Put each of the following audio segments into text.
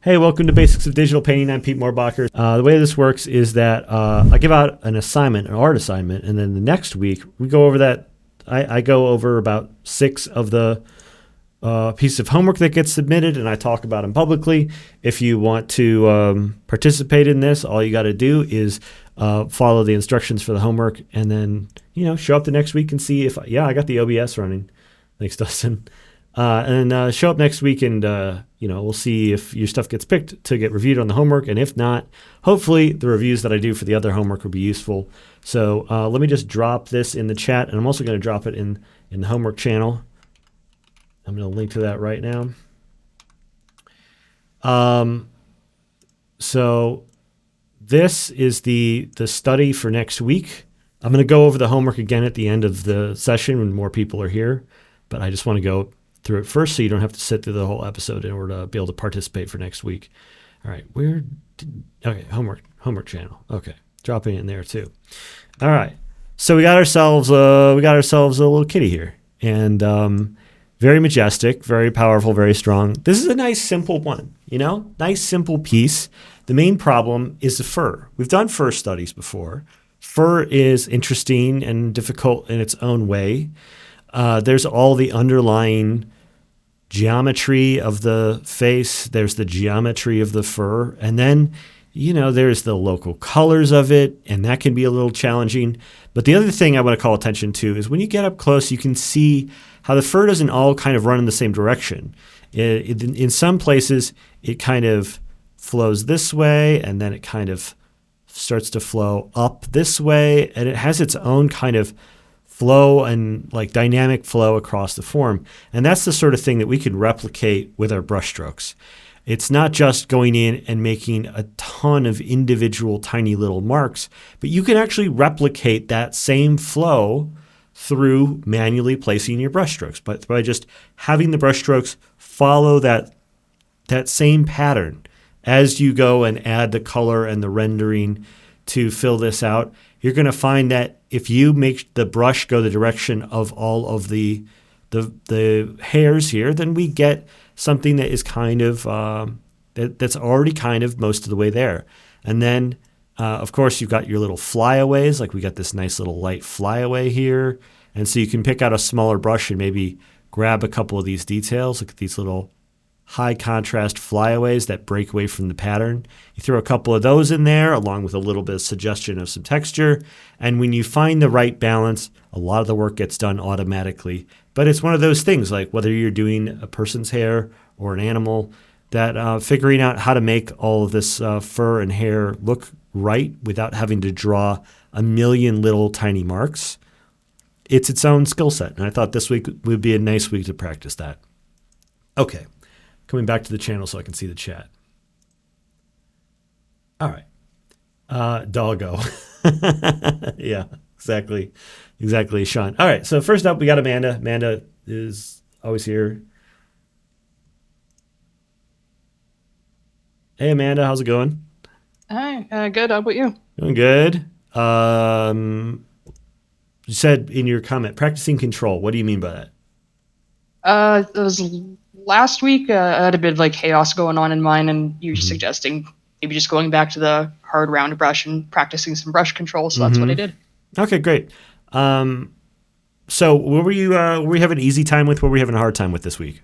Hey, welcome to Basics of Digital Painting. I'm Pete Moorbacher. The way this works is that I give out an assignment, an art assignment, and then the next week we go over that. I go over about 6 of the pieces of homework that gets submitted, and I talk about them publicly. If you want to participate in this, all you got to do is follow the instructions for the homework, and then show up the next week and see if I got the OBS running. Thanks, Dustin. And show up next week, and we'll see if your stuff gets picked to get reviewed on the homework. And if not, hopefully the reviews that I do for the other homework will be useful. So let me just drop this in the chat, and I'm also going to drop it in the homework channel. I'm going to link to that right now. So this is the study for next week. I'm going to go over the homework again at the end of the session when more people are here, but I just want to go through it first so you don't have to sit through the whole episode in order to be able to participate for next week. All right, homework channel. Okay, dropping it in there too. All right, so we got ourselves a little kitty here, and very majestic, very powerful, very strong. This is a nice simple one, nice simple piece. The main problem is the fur. We've done fur studies before. Fur is interesting and difficult in its own way. There's all the underlying geometry of the face. There's the geometry of the fur. And then, there's the local colors of it, and that can be a little challenging. But the other thing I want to call attention to is when you get up close, you can see how the fur doesn't all kind of run in the same direction. In some places, it kind of flows this way, and then it kind of starts to flow up this way, and it has its own kind of flow and like dynamic flow across the form. And that's the sort of thing that we could replicate with our brush strokes. It's not just going in and making a ton of individual tiny little marks, but you can actually replicate that same flow through manually placing your brush strokes, but by just having the brush strokes follow that same pattern as you go and add the color and the rendering to fill this out. You're going to find that if you make the brush go the direction of all of the hairs here, then we get something that is kind of that's already kind of most of the way there. And then, of course, you've got your little flyaways. Like we got this nice little light flyaway here. And so you can pick out a smaller brush and maybe grab a couple of these details. Look at these little high contrast flyaways that break away from the pattern. You throw a couple of those in there along with a little bit of suggestion of some texture. And when you find the right balance, a lot of the work gets done automatically. But it's one of those things, like whether you're doing a person's hair or an animal, that figuring out how to make all of this fur and hair look right without having to draw a million little tiny marks, it's its own skill set. And I thought this week would be a nice week to practice that. Okay. Coming back to the channel so I can see the chat. All right. Doggo. Yeah, exactly, Sean. All right, so first up, we got Amanda. Amanda is always here. Hey, Amanda, how's it going? Hi, good. How about you? Doing good. You said in your comment, practicing control. What do you mean by that? It was last week. I had a bit of like chaos going on in mine, and you were suggesting maybe just going back to the hard round brush and practicing some brush control. So that's what I did. Okay, great. So what were you having an easy time with? What were we having a hard time with this week?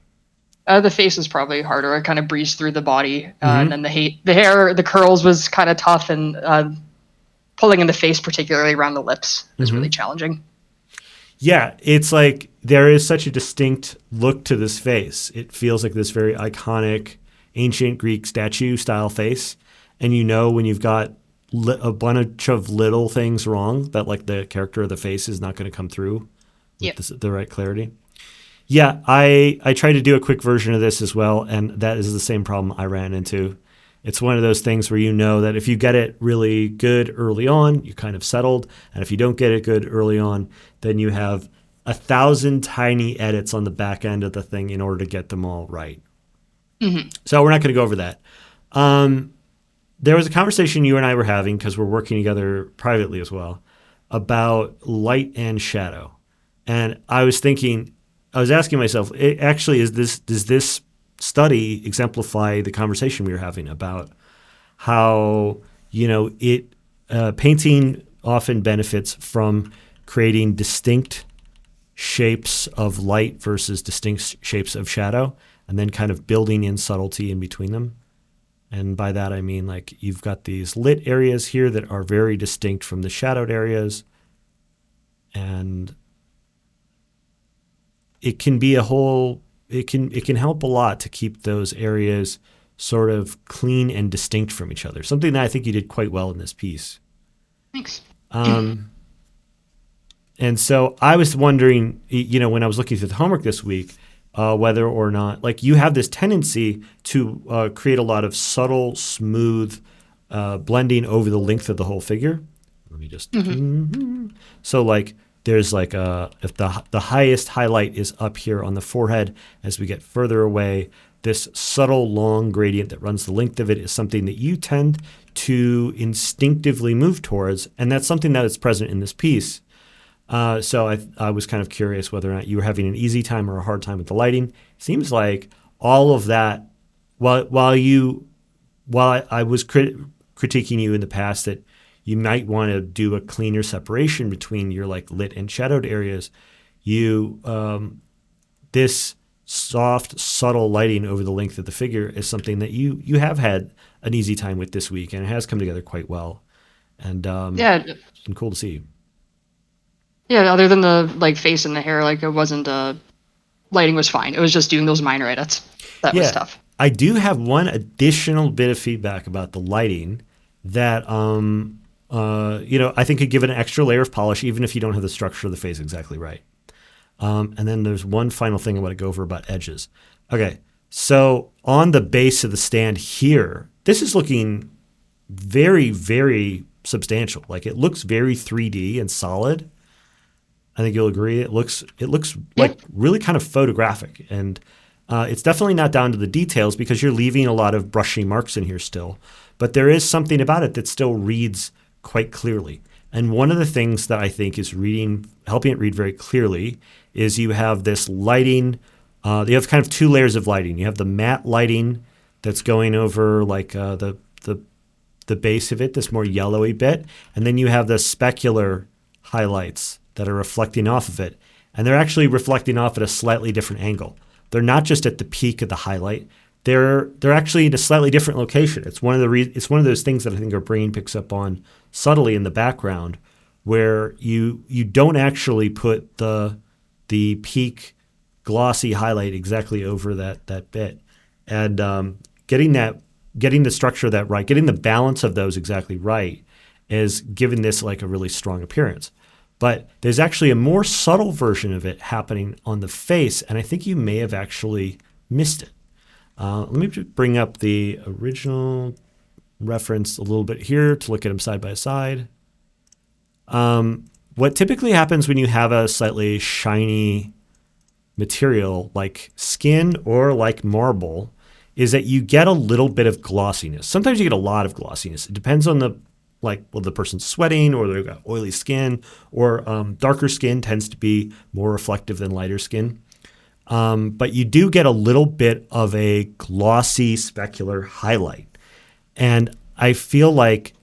The face is probably harder. I kind of breezed through the body, and then the hair, the curls was kind of tough, and pulling in the face, particularly around the lips, was really challenging. Yeah, it's like there is such a distinct look to this face. It feels like this very iconic ancient Greek statue style face. And when you've got a bunch of little things wrong, that like the character of the face is not going to come through with the right clarity. Yeah, I tried to do a quick version of this as well, and that is the same problem I ran into. It's one of those things where that if you get it really good early on, you're kind of settled. And if you don't get it good early on, then you have 1,000 tiny edits on the back end of the thing in order to get them all right. So we're not going to go over that. There was a conversation you and I were having, because we're working together privately as well, about light and shadow. And I was asking myself, does this study exemplify the conversation we were having about how, painting often benefits from creating distinct shapes of light versus distinct shapes of shadow, and then kind of building in subtlety in between them. And by that, I mean, like, you've got these lit areas here that are very distinct from the shadowed areas. And it can be it can help a lot to keep those areas sort of clean and distinct from each other. Something that I think you did quite well in this piece. Thanks. And so I was wondering, when I was looking through the homework this week, whether or not, like, you have this tendency to create a lot of subtle, smooth blending over the length of the whole figure. Let me just. So, like, there's like if the highest highlight is up here on the forehead, as we get further away, this subtle long gradient that runs the length of it is something that you tend to instinctively move towards, and that's something that is present in this piece. So I was kind of curious whether or not you were having an easy time or a hard time with the lighting. Seems like all of that, while I was critiquing you in the past that you might want to do a cleaner separation between your like lit and shadowed areas, this soft, subtle lighting over the length of the figure is something that you have had an easy time with this week, and it has come together quite well. And it's been cool to see. Yeah, other than the like face and the hair, like it wasn't lighting was fine. It was just doing those minor edits that was tough. I do have one additional bit of feedback about the lighting that I think could give it an extra layer of polish, even if you don't have the structure of the face exactly right. And then there's one final thing I want to go over about edges. Okay, so on the base of the stand here, this is looking very, very substantial. Like, it looks very 3D and solid. I think you'll agree. It looks like really kind of photographic, and it's definitely not down to the details because you're leaving a lot of brushy marks in here still. But there is something about it that still reads quite clearly. And one of the things that I think is helping it read very clearly is you have this lighting. You have kind of two layers of lighting. You have the matte lighting that's going over like the base of it, this more yellowy bit, and then you have the specular highlights that are reflecting off of it, and they're actually reflecting off at a slightly different angle. They're not just at the peak of the highlight; they're actually in a slightly different location. It's one of those things that I think our brain picks up on subtly in the background, where you don't actually put the peak glossy highlight exactly over that bit, and getting the structure of that right, getting the balance of those exactly right, is giving this like a really strong appearance. But there's actually a more subtle version of it happening on the face, and I think you may have actually missed it. Let me just bring up the original reference a little bit here to look at them side by side. What typically happens when you have a slightly shiny material like skin or like marble is that you get a little bit of glossiness. Sometimes you get a lot of glossiness. It depends on the person's sweating, or they've got oily skin, or darker skin tends to be more reflective than lighter skin. But you do get a little bit of a glossy specular highlight. And I feel like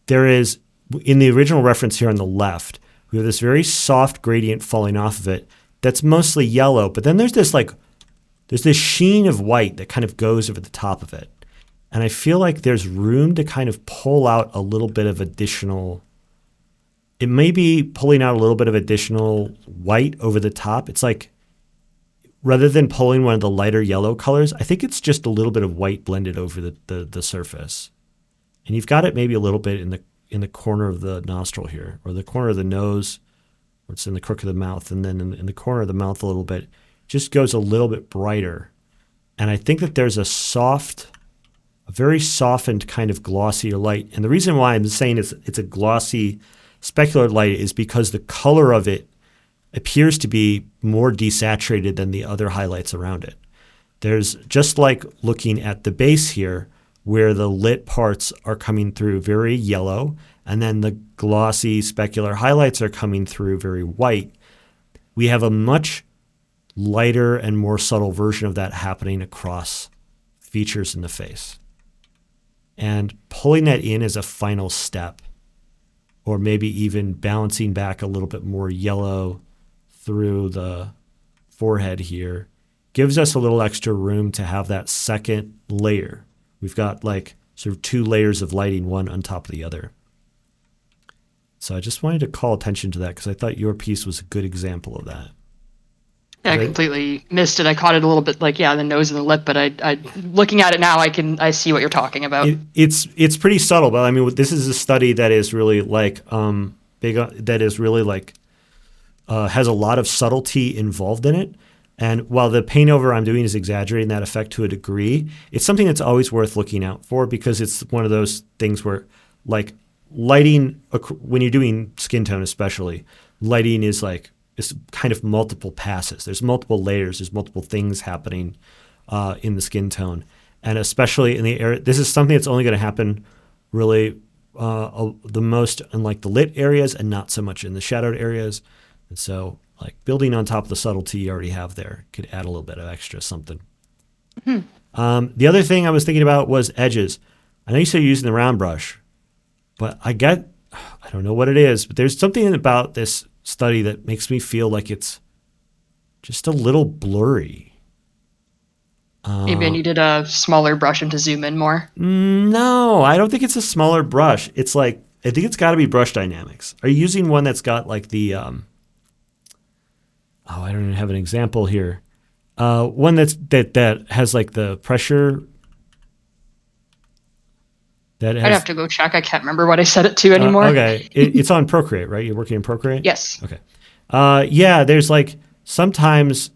there is, in the original reference here on the left, we have this very soft gradient falling off of it that's mostly yellow, but then there's this sheen of white that kind of goes over the top of it. And I feel like there's room to kind of pull out a little bit of additional, it may be pulling out a little bit of additional white over the top. It's like, rather than pulling one of the lighter yellow colors, I think it's just a little bit of white blended over the surface. And you've got it maybe a little bit in the corner of the nostril here, or the corner of the nose, or it's in the crook of the mouth, and then in the corner of the mouth a little bit, just goes a little bit brighter. And I think that there's a very softened kind of glossier light. And the reason why I'm saying it's a glossy specular light is because the color of it appears to be more desaturated than the other highlights around it. There's, just like looking at the base here, where the lit parts are coming through very yellow, and then the glossy specular highlights are coming through very white. We have a much lighter and more subtle version of that happening across features in the face. And pulling that in as a final step, or maybe even balancing back a little bit more yellow through the forehead here, gives us a little extra room to have that second layer. We've got like sort of 2 layers of lighting, one on top of the other. So I just wanted to call attention to that because I thought your piece was a good example of that. Yeah, I completely missed it. I caught it a little bit like, the nose and the lip, but I looking at it now, I see what you're talking about. It's pretty subtle, but I mean, this is a study that is really like that is really like has a lot of subtlety involved in it. And while the paint over I'm doing is exaggerating that effect to a degree, it's something that's always worth looking out for because it's one of those things where, like, lighting, when you're doing skin tone especially, lighting is like, it's kind of multiple passes. There's multiple layers. There's multiple things happening in the skin tone. And especially in the area, this is something that's only going to happen really the most in like the lit areas and not so much in the shadowed areas. And so like building on top of the subtlety you already have there could add a little bit of extra something. Mm-hmm. The other thing I was thinking about was edges. I know you said you're using the round brush, but I don't know what it is, but there's something about this study that makes me feel like it's just a little blurry. Maybe I needed a smaller brush and to zoom in more. No, I don't think it's a smaller brush. It's like, I think it's got to be brush dynamics. Are you using one that's got like the, I don't even have an example here. One that has like the pressure. I'd have to go check. I can't remember what I set it to anymore. Okay. It's on Procreate, right? You're working in Procreate? Yes. Okay. Yeah, there's like, sometimes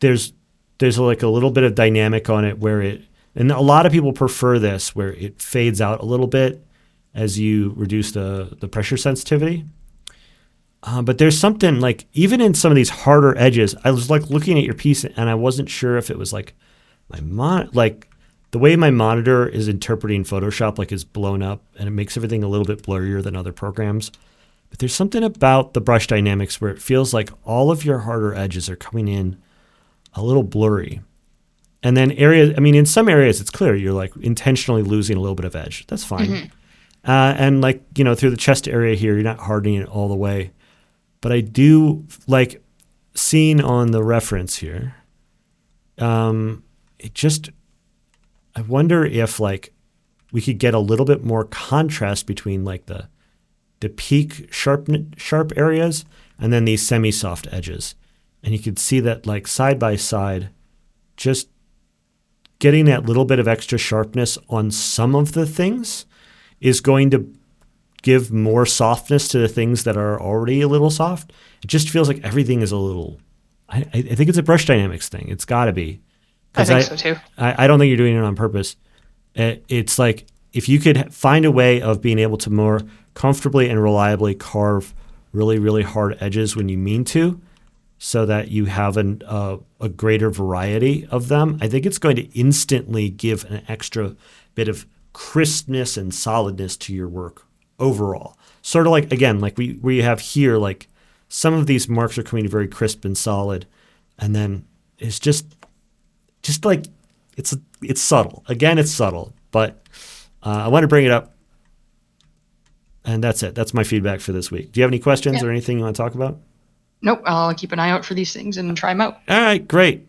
there's like a little bit of dynamic on it where and a lot of people prefer this, where it fades out a little bit as you reduce the pressure sensitivity. But there's something like, even in some of these harder edges, I was like looking at your piece and I wasn't sure if it was like the way my monitor is interpreting Photoshop, like, is blown up and it makes everything a little bit blurrier than other programs. But there's something about the brush dynamics where it feels like all of your harder edges are coming in a little blurry. And then in some areas it's clear you're like intentionally losing a little bit of edge. That's fine. Mm-hmm. And like, through the chest area here, you're not hardening it all the way. But I do like seeing on the reference here, I wonder if like we could get a little bit more contrast between like the peak sharp areas and then these semi-soft edges. And you could see that like side by side, just getting that little bit of extra sharpness on some of the things is going to give more softness to the things that are already a little soft. It just feels like everything is a little, I think it's a brush dynamics thing. It's got to be. I think so too. I don't think you're doing it on purpose. It's like if you could find a way of being able to more comfortably and reliably carve really, really hard edges when you mean to, so that you have a greater variety of them, I think it's going to instantly give an extra bit of crispness and solidness to your work overall. Sort of like, again, like we have here, like some of these marks are coming very crisp and solid, and then it's just like it's subtle. Again, it's subtle, but I want to bring it up, and that's it. That's my feedback for this week. Do you have any questions or anything you want to talk about? Nope. I'll keep an eye out for these things and try them out. All right, great.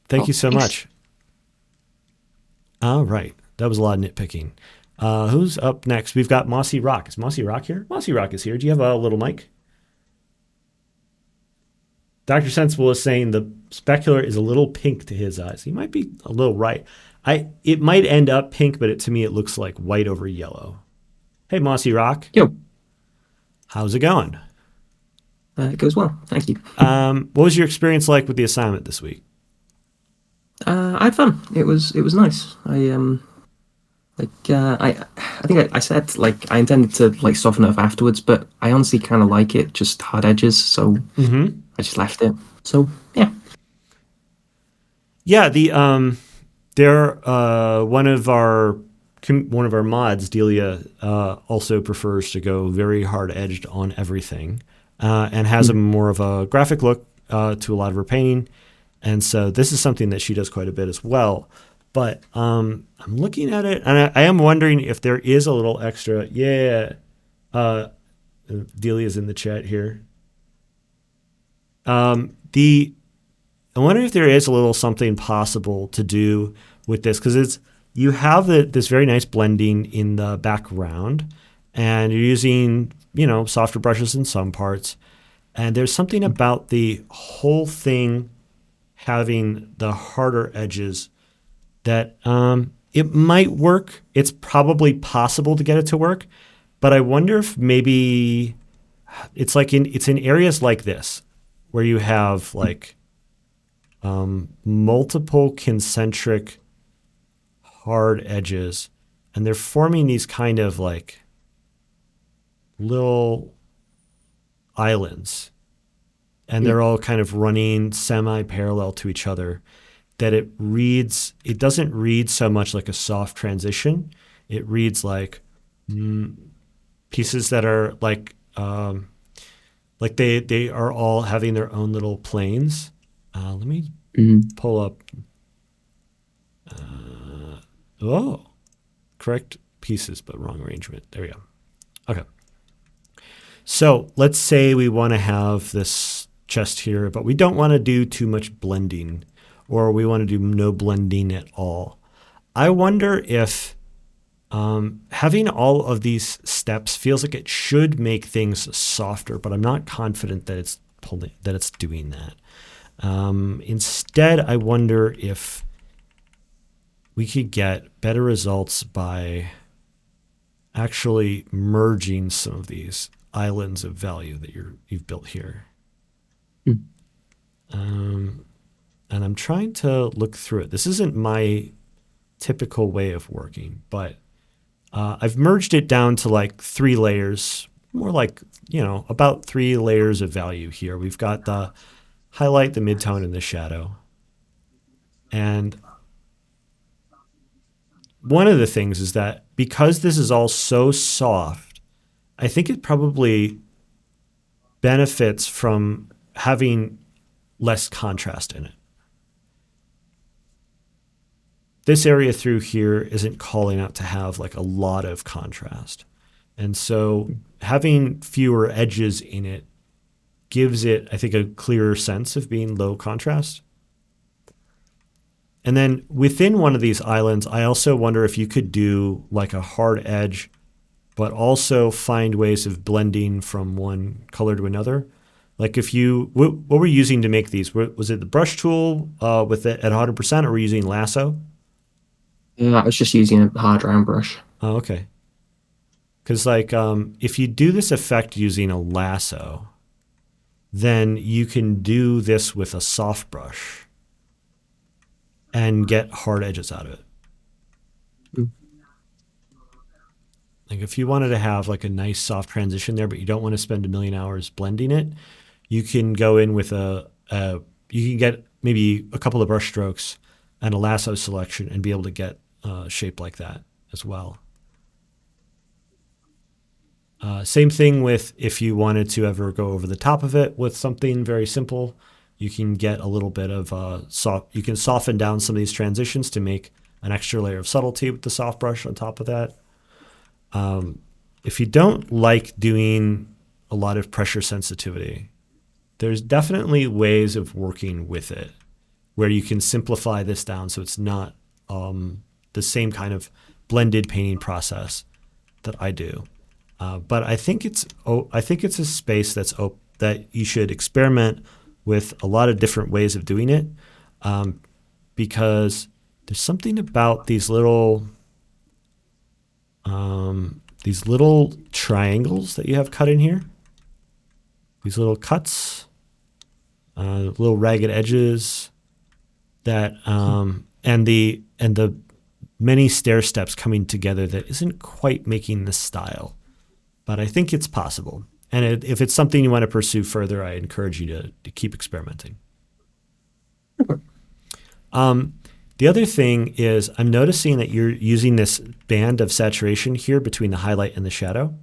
Thank you so much. All right, that was a lot of nitpicking. Who's up next? We've got Mossy Rock. Is Mossy Rock here? Mossy Rock is here. Do you have a little mic? Dr. Sensible is saying the specular is a little pink to his eyes. He might be a little right. It might end up pink, but to me it looks like white over yellow. Hey, Mossy Rock. Yo. How's it going? It goes well, thank you. What was your experience like with the assignment this week? I had fun. It was nice. I think I said like I intended to like soften it up afterwards, but I honestly kind of like it, just hard edges. So I just left it. So yeah. Yeah, one of our mods, Delia, also prefers to go very hard edged on everything, and has a more of a graphic look to a lot of her painting, and so this is something that she does quite a bit as well. But I'm looking at it, and I am wondering if there is a little extra. Yeah, Delia's in the chat here. I wonder if there is a little something possible to do with this, because you have this very nice blending in the background, and you're using softer brushes in some parts, and there's something about the whole thing having the harder edges that it might work. It's probably possible to get it to work, but I wonder if maybe it's in areas like this where you have like multiple concentric hard edges, and they're forming these kind of like little islands, and they're all kind of running semi-parallel to each other, that it doesn't read so much like a soft transition. It reads like pieces that are like they are all having their own little planes. Let me pull up. Correct pieces, but wrong arrangement. There we go. Okay. So let's say we want to have this chest here, but we don't want to do too much blending, or we want to do no blending at all. I wonder if having all of these steps feels like it should make things softer, but I'm not confident that it's doing that. Instead, I wonder if we could get better results by actually merging some of these islands of value that you've built here. And I'm trying to look through it. This isn't my typical way of working, but I've merged it down to like 3 layers, more like, about 3 layers of value here. We've got the highlight, the midtone, and the shadow. And one of the things is that because this is all so soft, I think it probably benefits from having less contrast in it. This area through here isn't calling out to have like a lot of contrast. And so having fewer edges in it gives it, I think, a clearer sense of being low contrast. And then within one of these islands, I also wonder if you could do like a hard edge, but also find ways of blending from one color to another. Like what were you using to make these? Was it the brush tool with it at 100%, or were you using lasso? Yeah, I was just using a hard round brush. Oh, okay. Because if you do this effect using a lasso, then you can do this with a soft brush and get hard edges out of it. Like if you wanted to have like a nice soft transition there, but you don't want to spend 1,000,000 hours blending it, you can go in with you can get maybe a couple of brush strokes and a lasso selection and be able to get shape like that as well. Same thing with if you wanted to ever go over the top of it with something very simple, you can get a little bit of you can soften down some of these transitions to make an extra layer of subtlety with the soft brush on top of that. If you don't like doing a lot of pressure sensitivity, there's definitely ways of working with it where you can simplify this down so it's not the same kind of blended painting process that I do. But I think it's a space that you should experiment with a lot of different ways of doing it, because there's something about these little triangles that you have cut in here. These little cuts, little ragged edges, that and the many stair steps coming together that isn't quite making the style. But I think it's possible. And if it's something you want to pursue further, I encourage you to keep experimenting. Okay. The other thing is I'm noticing that you're using this band of saturation here between the highlight and the shadow.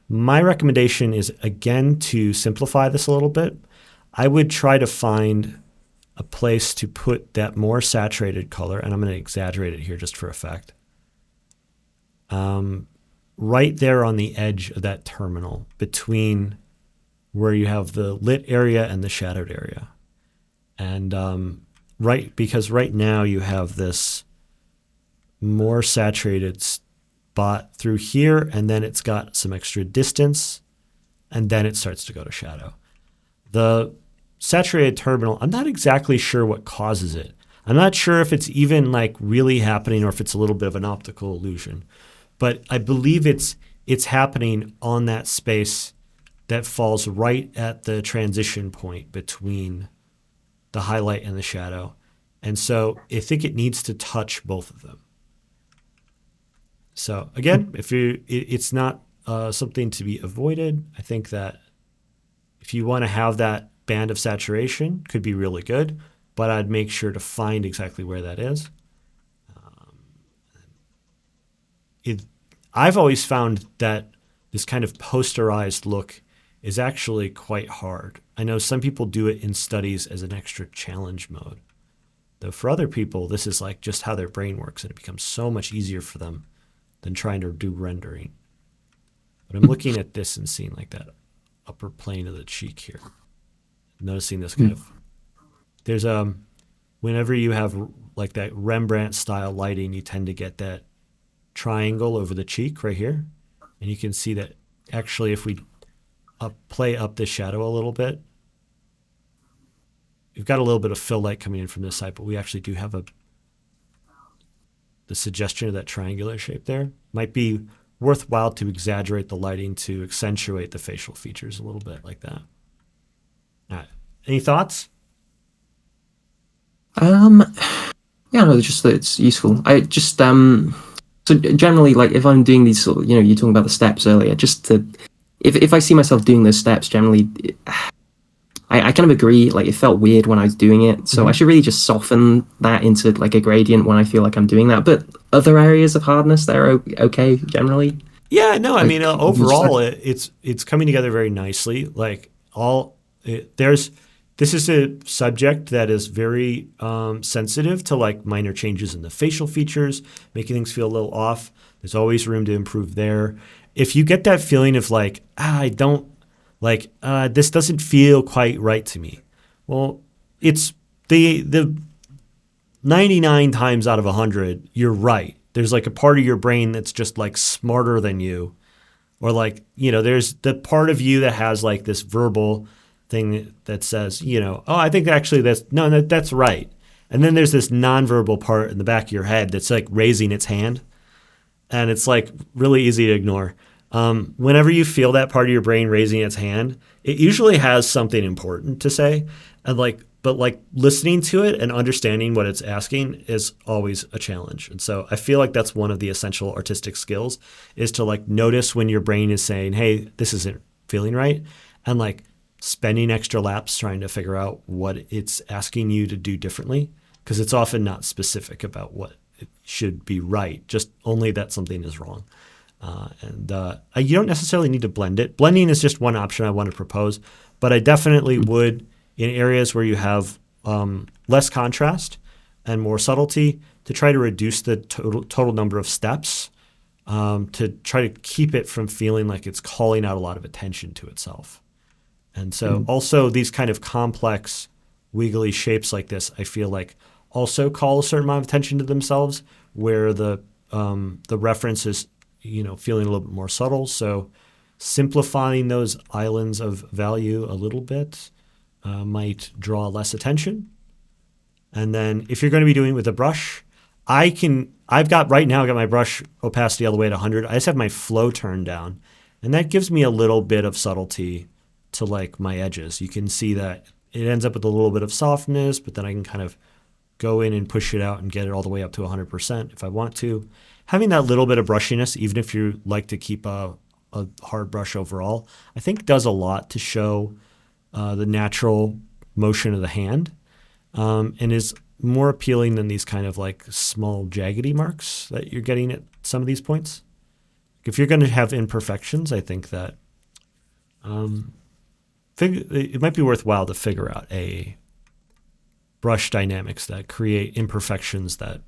My recommendation is, again, to simplify this a little bit. I would try to find a place to put that more saturated color, and I'm going to exaggerate it here just for effect, right there on the edge of that terminal between where you have the lit area and the shadowed area. And because right now you have this more saturated spot through here, and then it's got some extra distance, and then it starts to go to shadow. The saturated terminal, I'm not exactly sure what causes it. I'm not sure if it's even like really happening or if it's a little bit of an optical illusion. But I believe it's happening on that space that falls right at the transition point between the highlight and the shadow. And so I think it needs to touch both of them. So again, it's not something to be avoided. I think that if you want to have that band of saturation, could be really good, but I'd make sure to find exactly where that is. I've always found that this kind of posterized look is actually quite hard. I know some people do it in studies as an extra challenge mode. Though for other people, this is like just how their brain works, and it becomes so much easier for them than trying to do rendering. But I'm looking at this and seeing like that upper plane of the cheek here. Noticing this kind of, there's whenever you have like that Rembrandt style lighting, you tend to get that triangle over the cheek right here. And you can see that actually if we play up the shadow a little bit, we've got a little bit of fill light coming in from this side, but we actually do have the suggestion of that triangular shape there. Might be worthwhile to exaggerate the lighting to accentuate the facial features a little bit like that. All right. Any thoughts? Yeah, no, just that it's useful. I just so generally, like if I'm doing these sort of, you're talking about the steps earlier, just to if I see myself doing those steps, generally, I kind of agree. Like it felt weird when I was doing it, so I should really just soften that into like a gradient when I feel like I'm doing that. But other areas of hardness, they're okay generally. Yeah, no, I mean overall, it's coming together very nicely. Like this is a subject that is very sensitive to like minor changes in the facial features, making things feel a little off. There's always room to improve there. If you get that feeling of like, this doesn't feel quite right to me. Well, it's the 99 times out of 100, you're right. There's like a part of your brain that's just like smarter than you. Or like, there's the part of you that has like this verbal thing that says, I think actually that's right. And then there's this nonverbal part in the back of your head that's like raising its hand. And it's like really easy to ignore. Whenever you feel that part of your brain raising its hand, it usually has something important to say. But listening to it and understanding what it's asking is always a challenge. And so I feel like that's one of the essential artistic skills is to like notice when your brain is saying, hey, this isn't feeling right. And like spending extra laps trying to figure out what it's asking you to do differently, because it's often not specific about what it should be right, just only that something is wrong. You don't necessarily need to blend it. Blending is just one option I want to propose, but I definitely would, in areas where you have less contrast and more subtlety, to try to reduce the total number of steps, to try to keep it from feeling like it's calling out a lot of attention to itself. And so also these kind of complex, wiggly shapes like this, I feel like also call a certain amount of attention to themselves, where the reference is feeling a little bit more subtle. So simplifying those islands of value a little bit might draw less attention. And then if you're going to be doing it with a brush, I've got my brush opacity all the way at 100. I just have my flow turned down. And that gives me a little bit of subtlety to like my edges. You can see that it ends up with a little bit of softness, but then I can kind of go in and push it out and get it all the way up to 100% if I want to. Having that little bit of brushiness, even if you like to keep a hard brush overall, I think does a lot to show the natural motion of the hand, and is more appealing than these kind of like small jaggedy marks that you're getting at some of these points. If you're going to have imperfections, I think that it might be worthwhile to figure out a brush dynamics that create imperfections that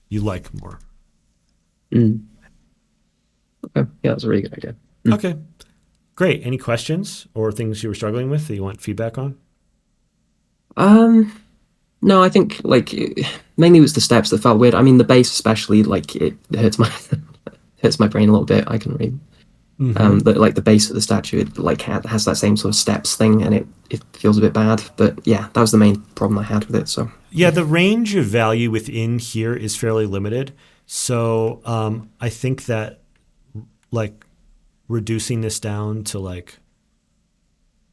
you like more. Mm. Okay. Yeah, that's a really good idea. Okay, great. Any questions or things you were struggling with that you want feedback on? No, I think like mainly it was the steps that felt weird. I mean, the bass especially, like it hurts my hurts my brain a little bit. I can read. But like the base of the statue, it like has that same sort of steps thing, and it feels a bit bad. But yeah, that was the main problem I had with it. So yeah, the range of value within here is fairly limited. So I think that like reducing this down to like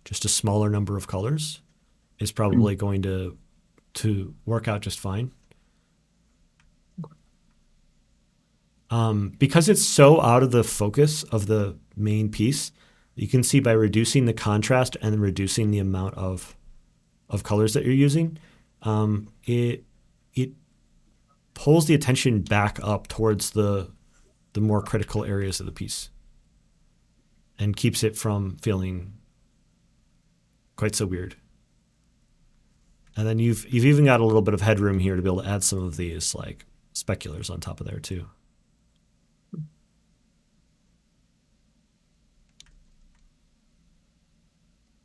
just a smaller number of colors is probably going to work out just fine. Because it's so out of the focus of the main piece, you can see by reducing the contrast and reducing the amount of colors that you're using, it pulls the attention back up towards the more critical areas of the piece and keeps it from feeling quite so weird. And then you've even got a little bit of headroom here to be able to add some of these like speculars on top of there too.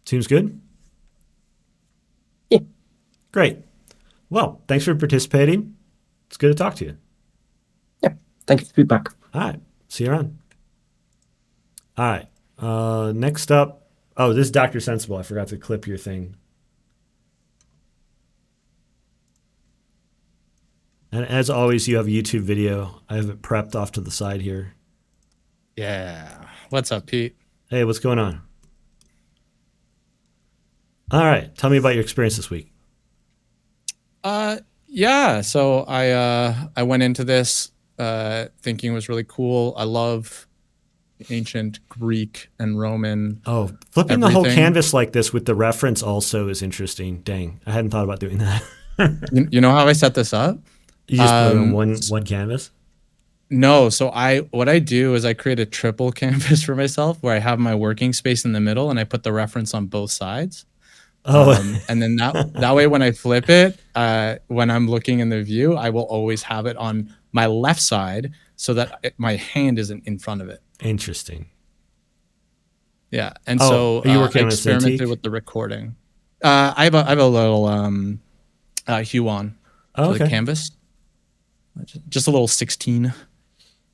Seems good? Yeah. Great. Well, thanks for participating. It's good to talk to you. yeah, thank you for the feedback. All right. See you around. All right. Next up. Oh, this is Dr. Sensible. I forgot to clip your thing. And as always, you have a YouTube video. I have it prepped off to the side here. Yeah. What's up, Pete? Hey, what's going on? All right. Tell me about your experience this week. Yeah. So I went into this thinking it was really cool. I love ancient Greek and Roman. Oh, flipping the whole everything. canvas like this with the reference also is interesting. Dang, I hadn't thought about doing that. You know how I set this up? You just put it on one canvas? No. So what I do is I create a triple canvas for myself where I have my working space in the middle and I put the reference on both sides. Oh, And then that way, when I flip it, when I'm looking in the view, I will always have it on my left side so that my hand isn't in front of it. interesting. Yeah, and Oh, so are you working I on a experimented Cintiq? with the recording. I have a little Huon Oh, for the okay. canvas, just a little 16.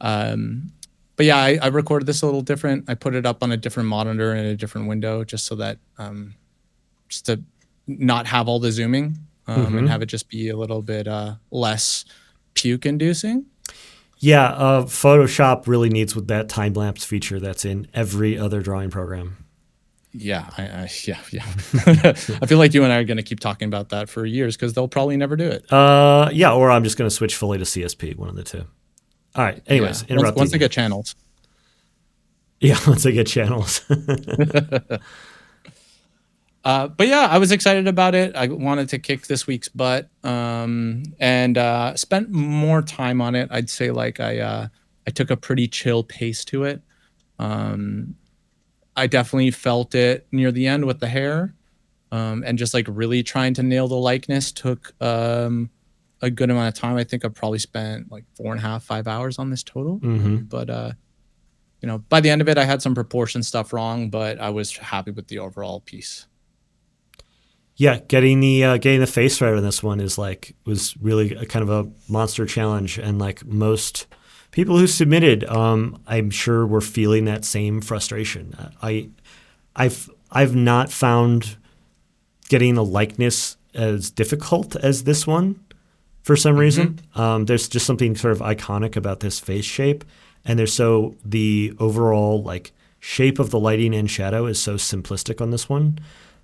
But yeah, I recorded this a little different. I put it up on a different monitor and a different window just so that just to not have all the zooming and have it just be a little bit less puke inducing. Yeah, Photoshop really needs with that time lapse feature that's in every other drawing program. Yeah, yeah. I feel like you and I are going to keep talking about that for years because they'll probably never do it. Yeah, or I'm just going to switch fully to CSP, one of the two. All right. Anyways, Yeah. interrupt. Once they get channels. Yeah, once they get channels. But yeah, I was excited about it. I wanted to kick this week's butt and spent more time on it. I'd say like I took a pretty chill pace to it. I definitely felt it near the end with the hair and just like really trying to nail the likeness took a good amount of time. I think I probably spent like 4.5, 5 hours on this total. But by the end of it, I had some proportion stuff wrong, but I was happy with the overall piece. Yeah, getting the face right on this one was really a kind of a monster challenge, and like most people who submitted, I'm sure were feeling that same frustration. I've not found getting a likeness as difficult as this one for some reason. There's just something sort of iconic about this face shape, and the overall like shape of the lighting and shadow is so simplistic on this one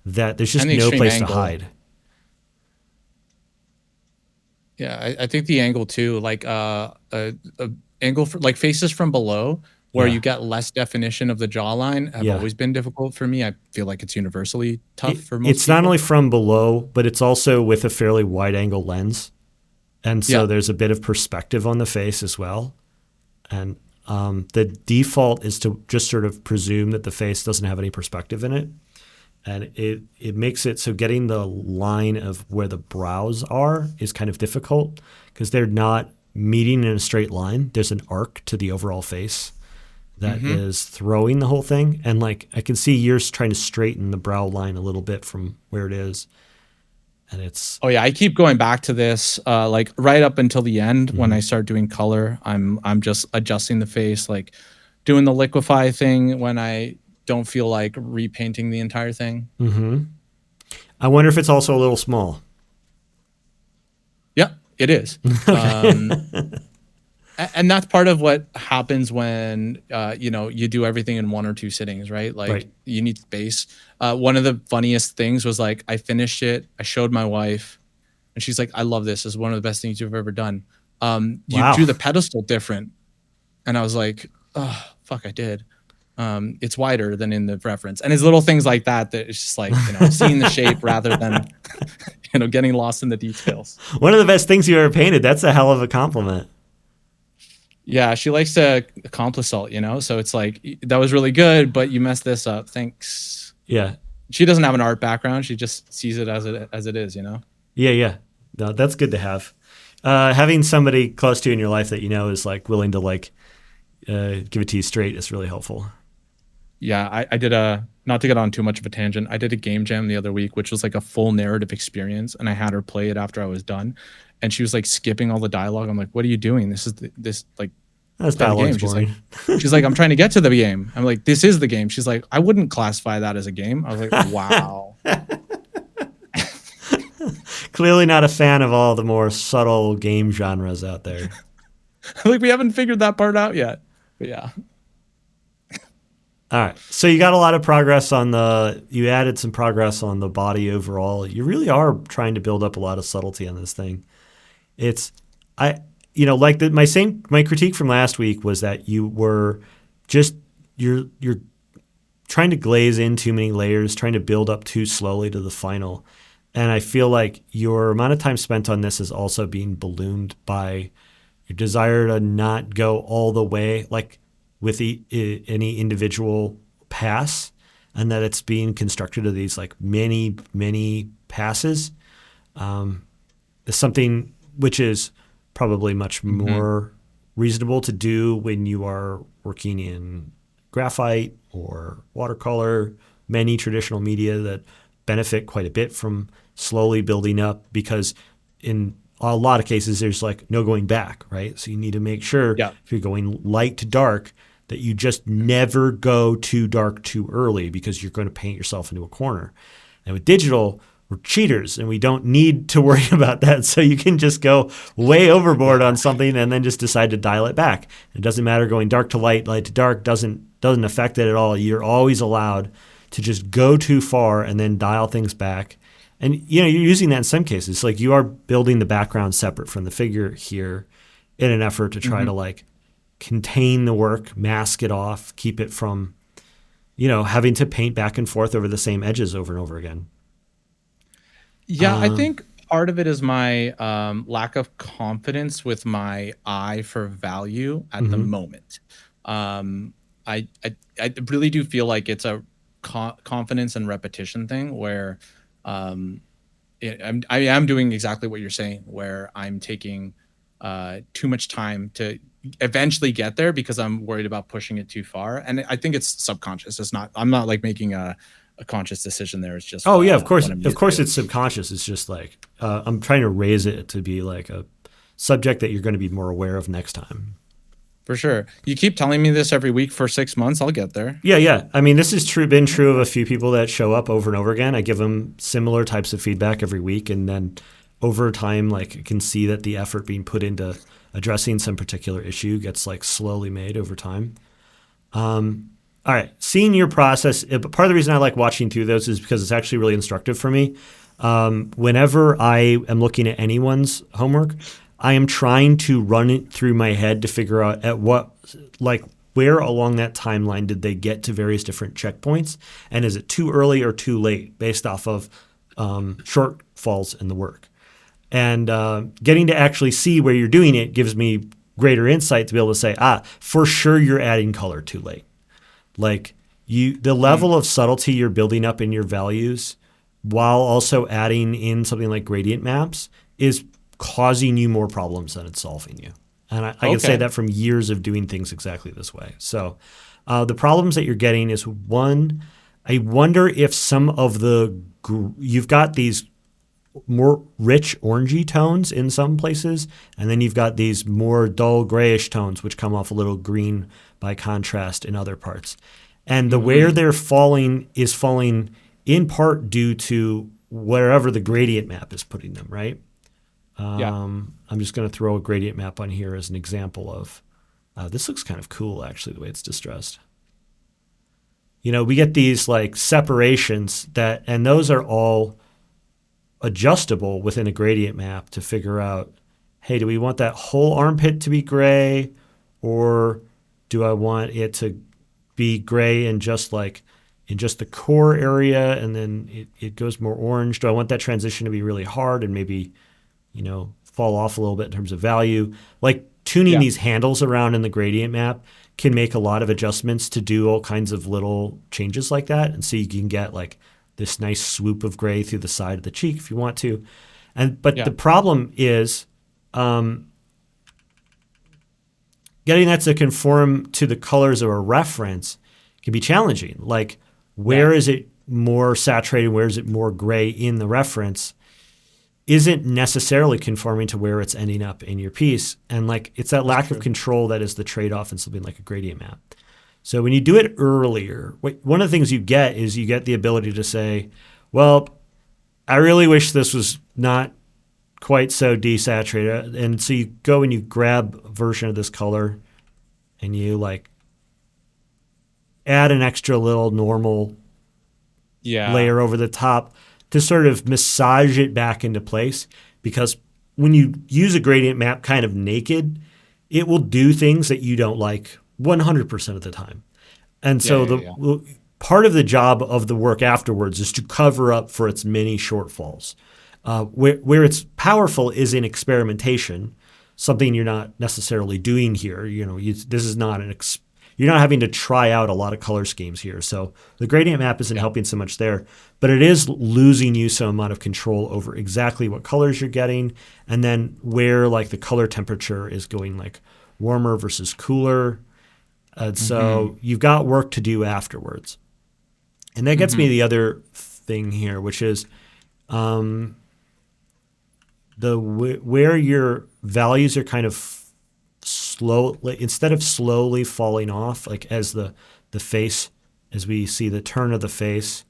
that there's just And the no extreme place angle. to hide. Yeah, I think the angle too, like a angle for like faces from below, where Yeah. you get less definition of the jawline, have Yeah. always been difficult for me. I feel like it's universally tough for most. It's not people. only from below, but it's also with a fairly wide angle lens. And so Yeah. there's a bit of perspective on the face as well. And the default is to just sort of presume that the face doesn't have any perspective in it. And it makes it so getting the line of where the brows are is kind of difficult because they're not meeting in a straight line. There's an arc to the overall face that is throwing the whole thing. And like I can see you're trying to straighten the brow line a little bit from where it is. And it's Oh yeah, I keep going back to this, like right up until the end when I start doing color. I'm just adjusting the face, like doing the liquefy thing when I don't feel like repainting the entire thing. I wonder if it's also a little small. Yeah, it is. And that's part of what happens when you do everything in one or two sittings, right? Like Right. you need space. One of the funniest things was like I finished it, I showed my wife, and she's like, "I love this. This is one of the best things you've ever done. You Wow. drew the pedestal different," and I was like, "Oh fuck, I did." It's wider than in the reference, and it's little things like that that it's just like seeing the shape rather than getting lost in the details. One of the best things you ever painted. That's a hell of a compliment. Yeah, she likes to accomplish salt, so it's like that was really good, but you messed this up. Thanks. Yeah. She doesn't have an art background; she just sees it as it is. Yeah. No, that's good to have. Having somebody close to you in your life that is like willing to like give it to you straight is really helpful. Yeah, I did not to get on too much of a tangent. I did a game jam the other week, which was like a full narrative experience, and I had her play it after I was done, and she was like skipping all the dialogue. I'm like, "What are you doing? This is this like." That's the dialogue's game. boring. She's like, I'm trying to get to the game. I'm like, this is the game. She's like, I wouldn't classify that as a game. I was like, wow. Clearly not a fan of all the more subtle game genres out there. Like we haven't figured that part out yet. But yeah. All right. So you got a lot of progress you added some progress on the body overall. You really are trying to build up a lot of subtlety on this thing. My critique from last week was that you're trying to glaze in too many layers, trying to build up too slowly to the final. And I feel like your amount of time spent on this is also being ballooned by your desire to not go all the way, like with any individual pass, and that it's being constructed of these like many, many passes. Is something which is probably much more reasonable to do when you are working in graphite or watercolor, many traditional media that benefit quite a bit from slowly building up, because in a lot of cases there's like no going back, right? So you need to make sure if you're going light to dark that you just never go too dark too early, because you're going to paint yourself into a corner. And with digital, we're cheaters and we don't need to worry about that. So you can just go way overboard on something and then just decide to dial it back. It doesn't matter going dark to light, light to dark, doesn't affect it at all. You're always allowed to just go too far and then dial things back. And you're using that in some cases. Like you are building the background separate from the figure here in an effort to try to like contain the work, mask it off, keep it from, having to paint back and forth over the same edges over and over again. Yeah, I think part of it is my lack of confidence with my eye for value at the moment. I really do feel like it's a confidence and repetition thing where I am doing exactly what you're saying, where I'm taking too much time to eventually get there because I'm worried about pushing it too far. And I think it's subconscious. I'm not like making a conscious decision there. It's just of course it's subconscious. It's just like I'm trying to raise it to be like a subject that you're going to be more aware of next time. For sure. You keep telling me this every week for 6 months. I'll get there. Yeah. I mean, this has been true of a few people that show up over and over again. I give them similar types of feedback every week, and then over time, like I can see that the effort being put into addressing some particular issue gets like slowly made over time. All right, seeing your process, part of the reason I like watching through those is because it's actually really instructive for me. Whenever I am looking at anyone's homework, I am trying to run it through my head to figure out where along that timeline did they get to various different checkpoints, and is it too early or too late based off of shortfalls in the work. And getting to actually see where you're doing it gives me greater insight to be able to say, for sure you're adding color too late. Like the level of subtlety you're building up in your values while also adding in something like gradient maps is causing you more problems than it's solving you. And I can say that from years of doing things exactly this way. So the problems that you're getting is, one, I wonder if some of you've got these more rich orangey tones in some places, and then you've got these more dull grayish tones which come off a little green by contrast in other parts. And the where they're falling is falling in part due to wherever the gradient map is putting them, right? I'm just going to throw a gradient map on here as an example of, this looks kind of cool actually, the way it's distressed. We get these like separations and those are all adjustable within a gradient map to figure out, hey, do we want that whole armpit to be gray, or do I want it to be gray in just the core area and then it goes more orange? Do I want that transition to be really hard and maybe, fall off a little bit in terms of value? Like tuning these handles around in the gradient map can make a lot of adjustments to do all kinds of little changes like that. And so you can get like this nice swoop of gray through the side of the cheek if you want to. But the problem is getting that to conform to the colors of a reference can be challenging. Like where is it more saturated, where is it more gray in the reference isn't necessarily conforming to where it's ending up in your piece. And like it's that lack of control that is the trade-off in something like a gradient map. So when you do it earlier, one of the things you get is you get the ability to say, well, I really wish this was not quite so desaturated. And so you go and you grab a version of this color and you like add an extra little normal layer over the top to sort of massage it back into place. Because when you use a gradient map kind of naked, it will do things that you don't like 100% of the time. And so part of the job of the work afterwards is to cover up for its many shortfalls. Where it's powerful is in experimentation, something you're not necessarily doing here. This is not you're not having to try out a lot of color schemes here. So the gradient map isn't helping so much there, but it is losing you some amount of control over exactly what colors you're getting, and then where like the color temperature is going like warmer versus cooler. And so you've got work to do afterwards. And that gets me to the other thing here, which is where your values are kind of slow, instead of slowly falling off, like as the face, as we see the turn of the face,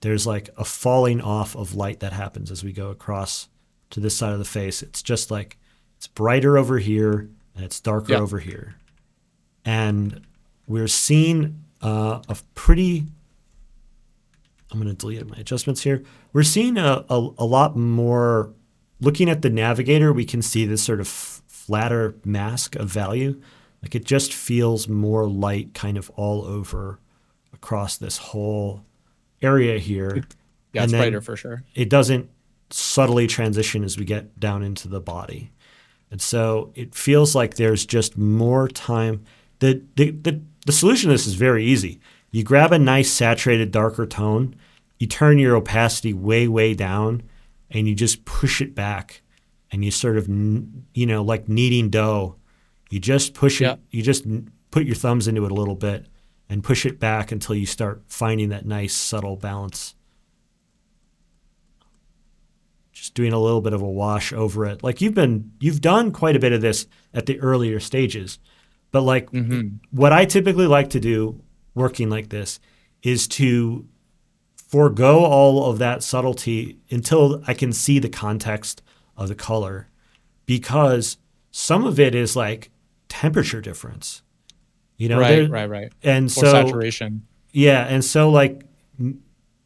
there's like a falling off of light that happens as we go across to this side of the face. It's just like it's brighter over here and it's darker over here. And we're seeing I'm going to delete my adjustments here. We're seeing a lot more, looking at the navigator, we can see this sort of flatter mask of value. Like it just feels more light kind of all over across this whole area here. Yeah, it's brighter for sure. It doesn't subtly transition as we get down into the body. And so it feels like there's just more time. The solution to this is very easy. You grab a nice saturated darker tone, you turn your opacity way, way down, and you just push it back. And you sort of, like kneading dough, you just push it, you just put your thumbs into it a little bit and push it back until you start finding that nice subtle balance. Just doing a little bit of a wash over it. Like you've done quite a bit of this at the earlier stages, but like what I typically like to do working like this is to forego all of that subtlety until I can see the context of the color, because some of it is like temperature difference, right. And or so saturation. Yeah. And so like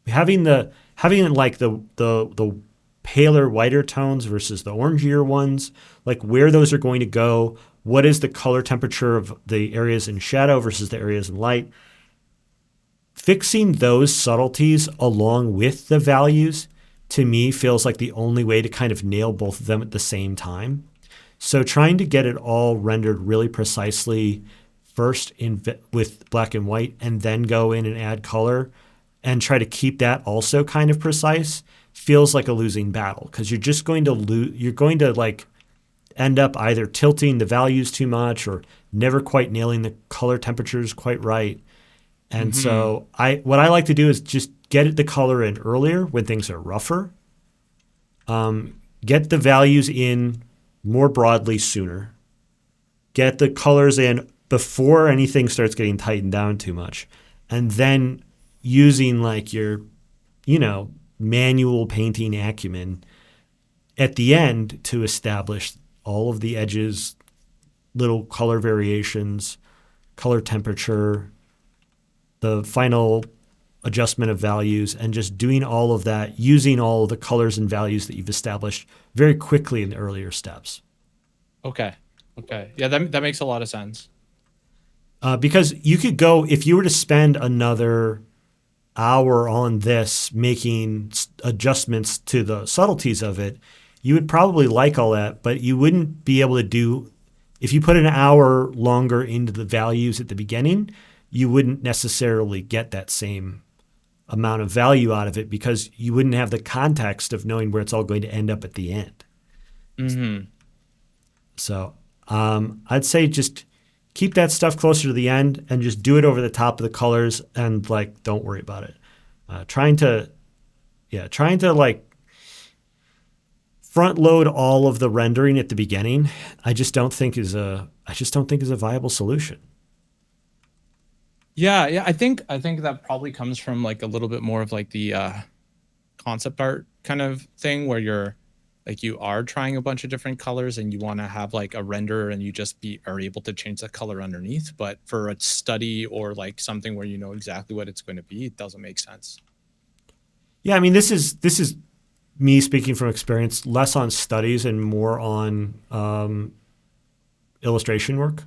having like the paler, whiter tones versus the orangier ones, like where those are going to go, what is the color temperature of the areas in shadow versus the areas in light, fixing those subtleties along with the values, to me, feels like the only way to kind of nail both of them at the same time. So trying to get it all rendered really precisely first with black and white and then go in and add color and try to keep that also kind of precise feels like a losing battle, because you're just going to you're going to like end up either tilting the values too much or never quite nailing the color temperatures quite right. And so what I like to do is just get the color in earlier when things are rougher. Get the values in more broadly sooner. Get the colors in before anything starts getting tightened down too much. And then using like your, manual painting acumen at the end to establish all of the edges, little color variations, color temperature, the final adjustment of values, and just doing all of that using all of the colors and values that you've established very quickly in the earlier steps. Okay. Yeah, that makes a lot of sense. Because you could go, if you were to spend another hour on this making adjustments to the subtleties of it, you would probably like all that, but you wouldn't be able to do, if you put an hour longer into the values at the beginning, you wouldn't necessarily get that same amount of value out of it, because you wouldn't have the context of knowing where it's all going to end up at the end. Mm-hmm. So I'd say just keep that stuff closer to the end and just do it over the top of the colors and like don't worry about it. Trying to like front load all of the rendering at the beginning, I just don't think is a viable solution. Yeah. I think that probably comes from like a little bit more of like the concept art kind of thing, where you're like, you are trying a bunch of different colors and you want to have like a render and you just are able to change the color underneath. But for a study or like something where you know exactly what it's going to be, it doesn't make sense. Yeah, I mean, this is me speaking from experience, less on studies and more on illustration work.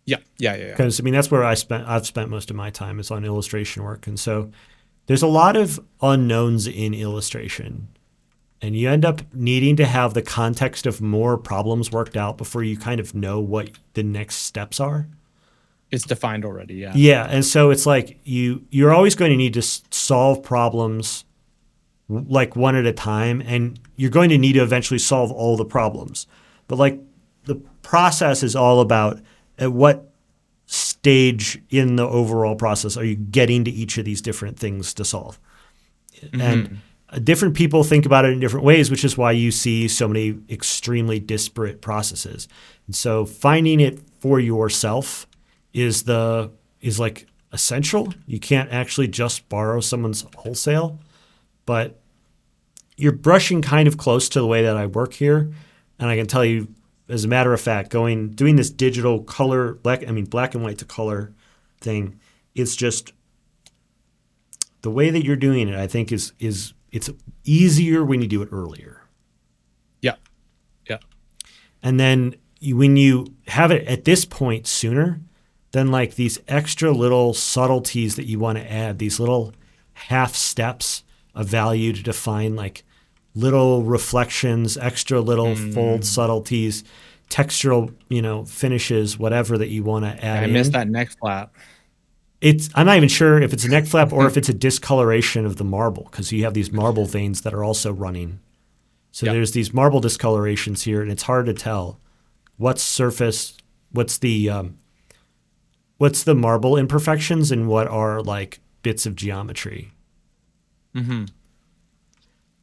Yeah. Because I mean, that's where I've spent most of my time, is on illustration work, and so there's a lot of unknowns in illustration, and you end up needing to have the context of more problems worked out before you kind of know what the next steps are. It's defined already, yeah. Yeah, and so it's like you're always going to need to solve problems like one at a time, and you're going to need to eventually solve all the problems. But like the process is all about at what stage in the overall process are you getting to each of these different things to solve. Mm-hmm. And different people think about it in different ways, which is why you see so many extremely disparate processes. And so finding it for yourself is like essential. You can't actually just borrow someone's wholesale, but you're brushing kind of close to the way that I work here. And I can tell you, as a matter of fact, doing this digital color, black and white to color thing, it's just the way that you're doing it, I think is it's easier when you do it earlier. Yeah. And then when you have it at this point sooner, then like these extra little subtleties that you want to add, these little half steps of value to define like little reflections, extra little fold subtleties, textural, finishes, whatever that you want to add. I missed that neck flap. I'm not even sure if it's a neck flap or if it's a discoloration of the marble, because you have these marble veins that are also running. So there's these marble discolorations here, and it's hard to tell what's surface, what's the marble imperfections, and what are like bits of geometry. Mm-hmm.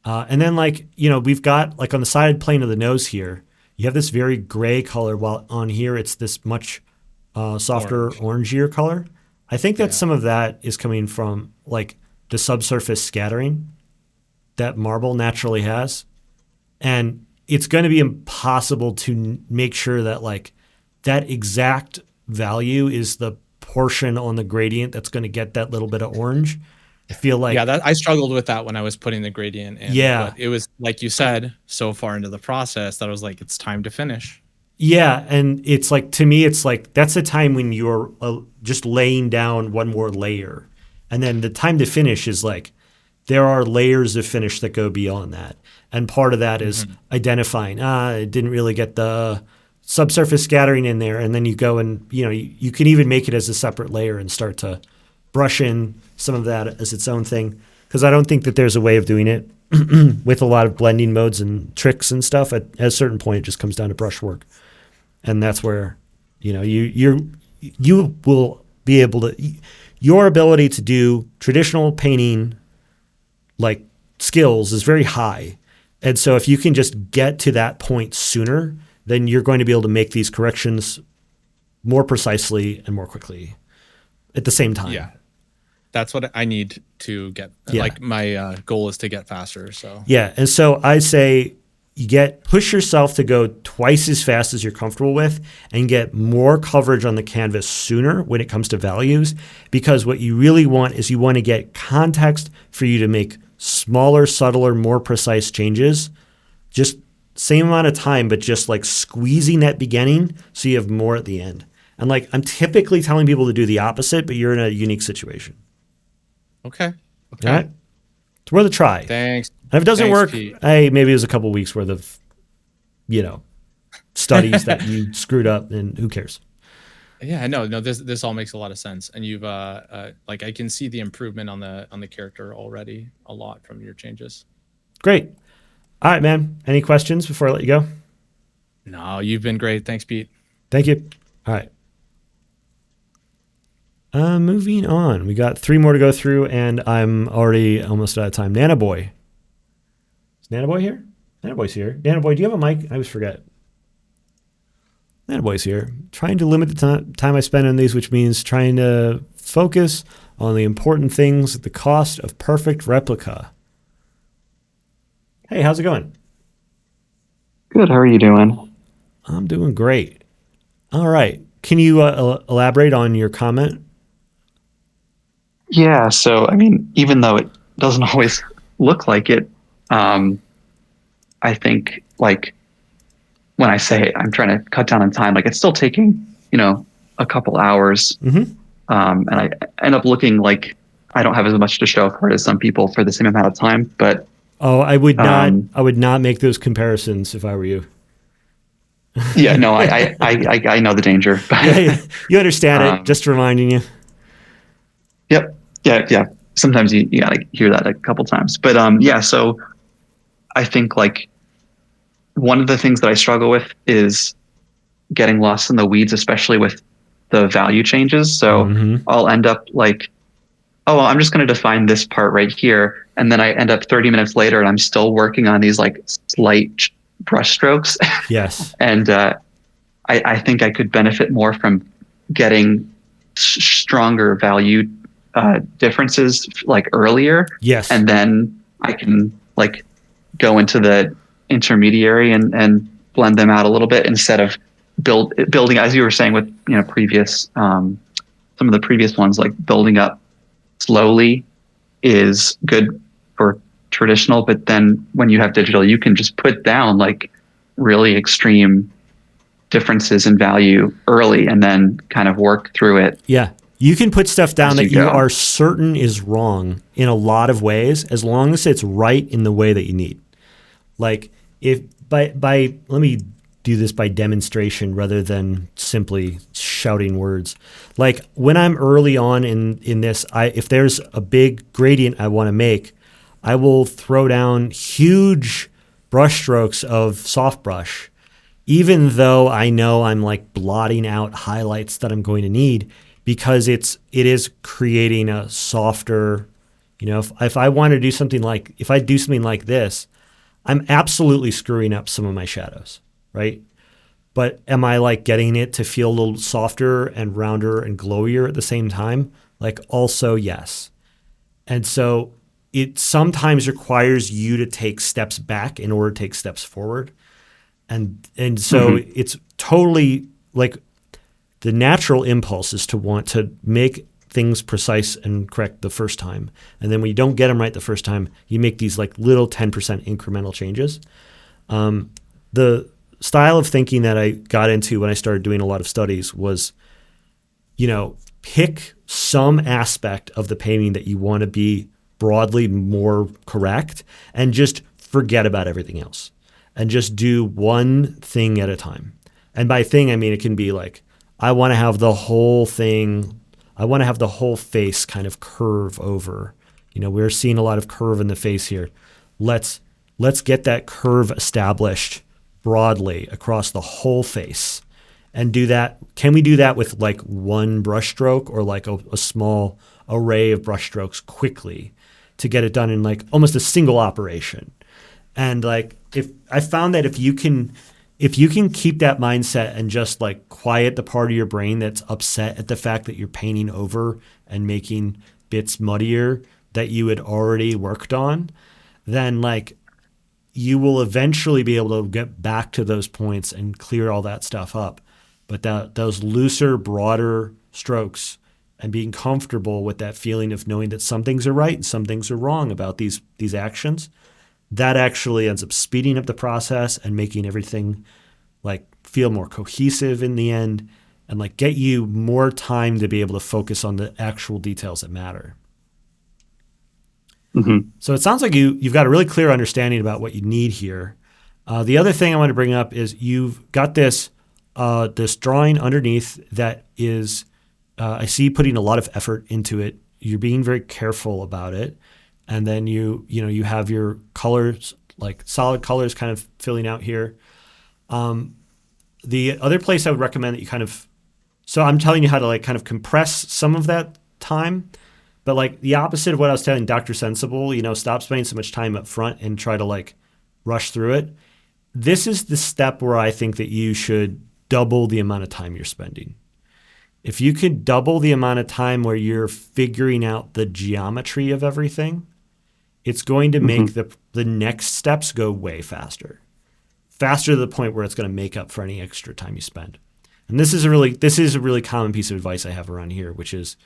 And then we've got like on the side plane of the nose here, you have this very gray color, while on here it's this much softer orangier color. I think that some of that is coming from like the subsurface scattering that marble naturally has. And it's going to be impossible to make sure that like that exact value is the portion on the gradient that's going to get that little bit of orange. I feel like I struggled with that when I was putting the gradient in. Yeah. But it was, like you said, so far into the process that I was like, it's time to finish. Yeah, and it's like, to me, it's like that's the time when you're just laying down one more layer. And then the time to finish is like, there are layers of finish that go beyond that. And part of that is identifying, it didn't really get the subsurface scattering in there, and then you go and, you can even make it as a separate layer and start to brush in some of that as its own thing. Because I don't think that there's a way of doing it with a lot of blending modes and tricks and stuff. At a certain point, it just comes down to brushwork. And that's where, you will be able to, your ability to do traditional painting like skills is very high. And so if you can just get to that point sooner, then you're going to be able to make these corrections more precisely and more quickly at the same time. Yeah. That's what I need to get. Yeah. Like my goal is to get faster. So yeah. And so I say push yourself to go twice as fast as you're comfortable with and get more coverage on the canvas sooner when it comes to values, because what you really want is you want to get context for you to make smaller, subtler, more precise changes. Just same amount of time, but just like squeezing that beginning so you have more at the end. And like I'm typically telling people to do the opposite, but you're in a unique situation. Okay. All right? It's worth a try. Thanks. And if it doesn't Thanks, work, Pete. hey, maybe it was a couple weeks worth of, studies that you screwed up, and who cares? Yeah, no, this all makes a lot of sense, and you've like I can see the improvement on the character already a lot from your changes. Great. All right, man. Any questions before I let you go? No, you've been great. Thanks, Pete. Thank you. All right. Moving on. We got 3 more to go through, and I'm already almost out of time. Nanaboy. Is Nanaboy here? Nanaboy's here. Nanaboy, do you have a mic? I always forget. Nanaboy's here. Trying to limit the time I spend on these, which means trying to focus on the important things at the cost of perfect replica. Hey, how's it going? Good. How are you doing? I'm doing great. All right. Can you elaborate on your comment? Yeah. So, I mean, even though it doesn't always look like it, I think like when I say I'm trying to cut down on time, like it's still taking, a couple hours. Mm-hmm. And I end up looking like I don't have as much to show for it as some people for the same amount of time. But Oh, I would not. I would not make those comparisons if I were you. yeah, no, I know the danger. But, Yeah, you understand it. Just reminding you. Yep. Yeah. Sometimes you gotta hear that a couple times. But yeah, so I think like one of the things that I struggle with is getting lost in the weeds, especially with the value changes. So I'll end up like, oh, well, I'm just going to define this part right here. And then I end up 30 minutes later and I'm still working on these like slight brush strokes. Yes. And I think I could benefit more from getting stronger value differences like earlier. Yes. And then I can like go into the intermediary and blend them out a little bit instead of building, as you were saying with previous some of the previous ones, like building up slowly is good for traditional, but then when you have digital, you can just put down like really extreme differences in value early and then kind of work through it. Yeah. You can put stuff down that you go. are certain is wrong in a lot of ways, as long as it's right in the way that you need. Like if by let me do this by demonstration rather than simply shouting words. Like when I'm early on in this, if there's a big gradient I want to make, I will throw down huge brush strokes of soft brush, even though I know I'm like blotting out highlights that I'm going to need, because it is creating a softer, if I want to do something like, if I do something like this, I'm absolutely screwing up some of my shadows, right? But am I like getting it to feel a little softer and rounder and glowier at the same time? Like also yes. And so it sometimes requires you to take steps back in order to take steps forward. And so it's totally like the natural impulse is to want to make things precise and correct the first time. And then when you don't get them right the first time, you make these like little 10% incremental changes. The style of thinking that I got into when I started doing a lot of studies was, pick some aspect of the painting that you want to be broadly more correct and just forget about everything else and just do one thing at a time. And by thing, I mean, it can be like, I want to have the whole thing, I want to have the whole face kind of curve over. You know, we're seeing a lot of curve in the face here. Let's get that curve established broadly across the whole face and do that. Can we do that with like one brush stroke or like a small array of brush strokes quickly to get it done in like almost a single operation? And like, if I found that if you can keep that mindset and just like quiet the part of your brain that's upset at the fact that you're painting over and making bits muddier that you had already worked on, then like you will eventually be able to get back to those points and clear all that stuff up. But those looser, broader strokes and being comfortable with that feeling of knowing that some things are right and some things are wrong about these actions, that actually ends up speeding up the process and making everything like feel more cohesive in the end and like get you more time to be able to focus on the actual details that matter. Mm-hmm. So it sounds like you've got a really clear understanding about what you need here. The other thing I want to bring up is you've got this drawing underneath that is, I see you putting a lot of effort into it. You're being very careful about it. And then you have your colors, like solid colors kind of filling out here. The other place I would recommend that so I'm telling you how to like kind of compress some of that time, but like the opposite of what I was telling Dr. Sensible, stop spending so much time up front and try to like rush through it. This is the step where I think that you should double the amount of time you're spending. If you could double the amount of time where you're figuring out the geometry of everything, it's going to make the next steps go way faster to the point where it's going to make up for any extra time you spend. And this is a really common piece of advice I have around here, which is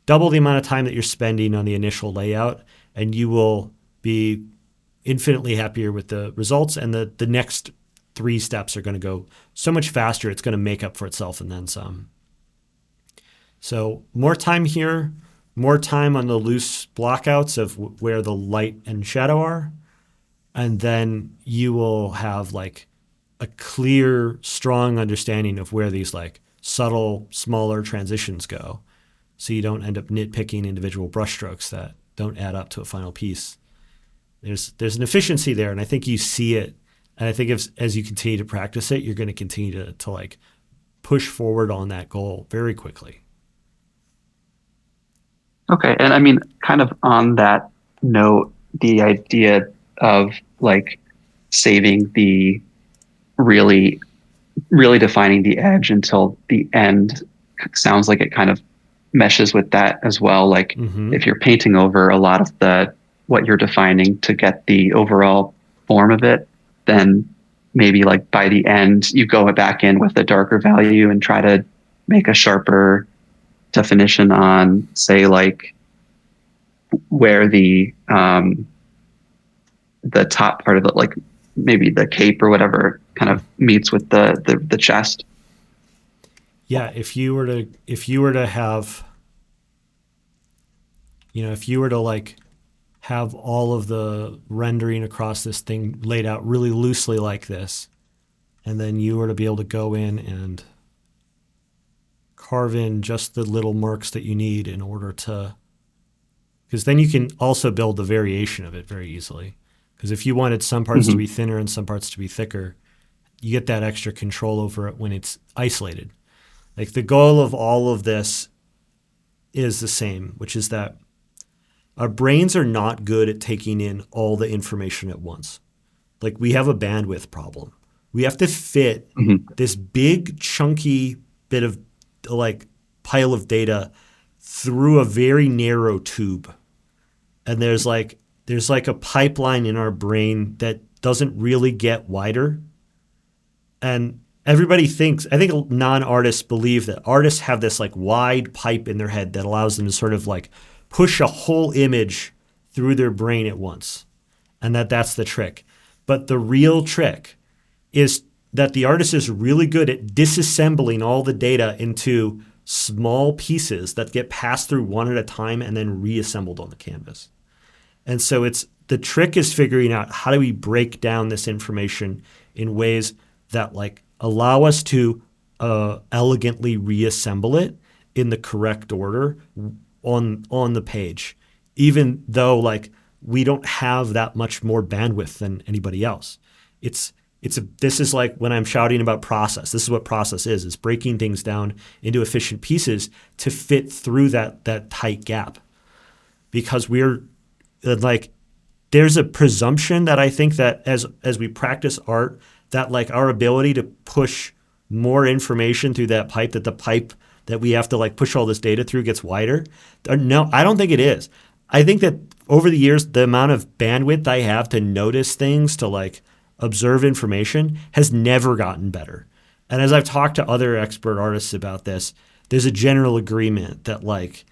double the amount of time that you're spending on the initial layout, and you will be infinitely happier with the results. And the next 3 steps are going to go so much faster. It's going to make up for itself and then some. So more time here, more time on the loose blockouts of where the light and shadow are. And then you will have like a clear, strong understanding of where these like subtle, smaller transitions go. So you don't end up nitpicking individual brushstrokes that don't add up to a final piece. There's an efficiency there, and I think you see it. And I think as you continue to practice it, you're going to continue to like push forward on that goal very quickly. Okay. And I mean, kind of on that note, the idea of like saving the really defining the edge until the end sounds like it kind of meshes with that as well. Like if you're painting over a lot of what you're defining to get the overall form of it, then maybe like by the end you go back in with a darker value and try to make a sharper definition on, say, like where the top part of it, like maybe the cape or whatever, kind of meets with the chest. Yeah, if you were to have, if you were to like have all of the rendering across this thing laid out really loosely like this, and then you were to be able to go in and carve in just the little marks that you need in order to, because then you can also build the variation of it very easily. Because if you wanted some parts to be thinner and some parts to be thicker, you get that extra control over it when it's isolated. Like the goal of all of this is the same, which is that our brains are not good at taking in all the information at once. Like we have a bandwidth problem. We have to fit this big chunky bit of like pile of data through a very narrow tube. And there's like a pipeline in our brain that doesn't really get wider. And everybody thinks, I think non-artists believe that artists have this like wide pipe in their head that allows them to sort of like push a whole image through their brain at once. And that's the trick. But the real trick is that the artist is really good at disassembling all the data into small pieces that get passed through one at a time and then reassembled on the canvas. And so the trick is figuring out how do we break down this information in ways that like allow us to elegantly reassemble it in the correct order on the page, even though like we don't have that much more bandwidth than anybody else. This is like when I'm shouting about process. This is what process is breaking things down into efficient pieces to fit through that tight gap. Because we're like, there's a presumption that I think that as we practice art, that like our ability to push more information through that pipe, that the pipe that we have to like push all this data through gets wider. No, I don't think it is. I think that over the years, the amount of bandwidth I have to notice things, to like observe information, has never gotten better. And as I've talked to other expert artists about this, there's a general agreement that like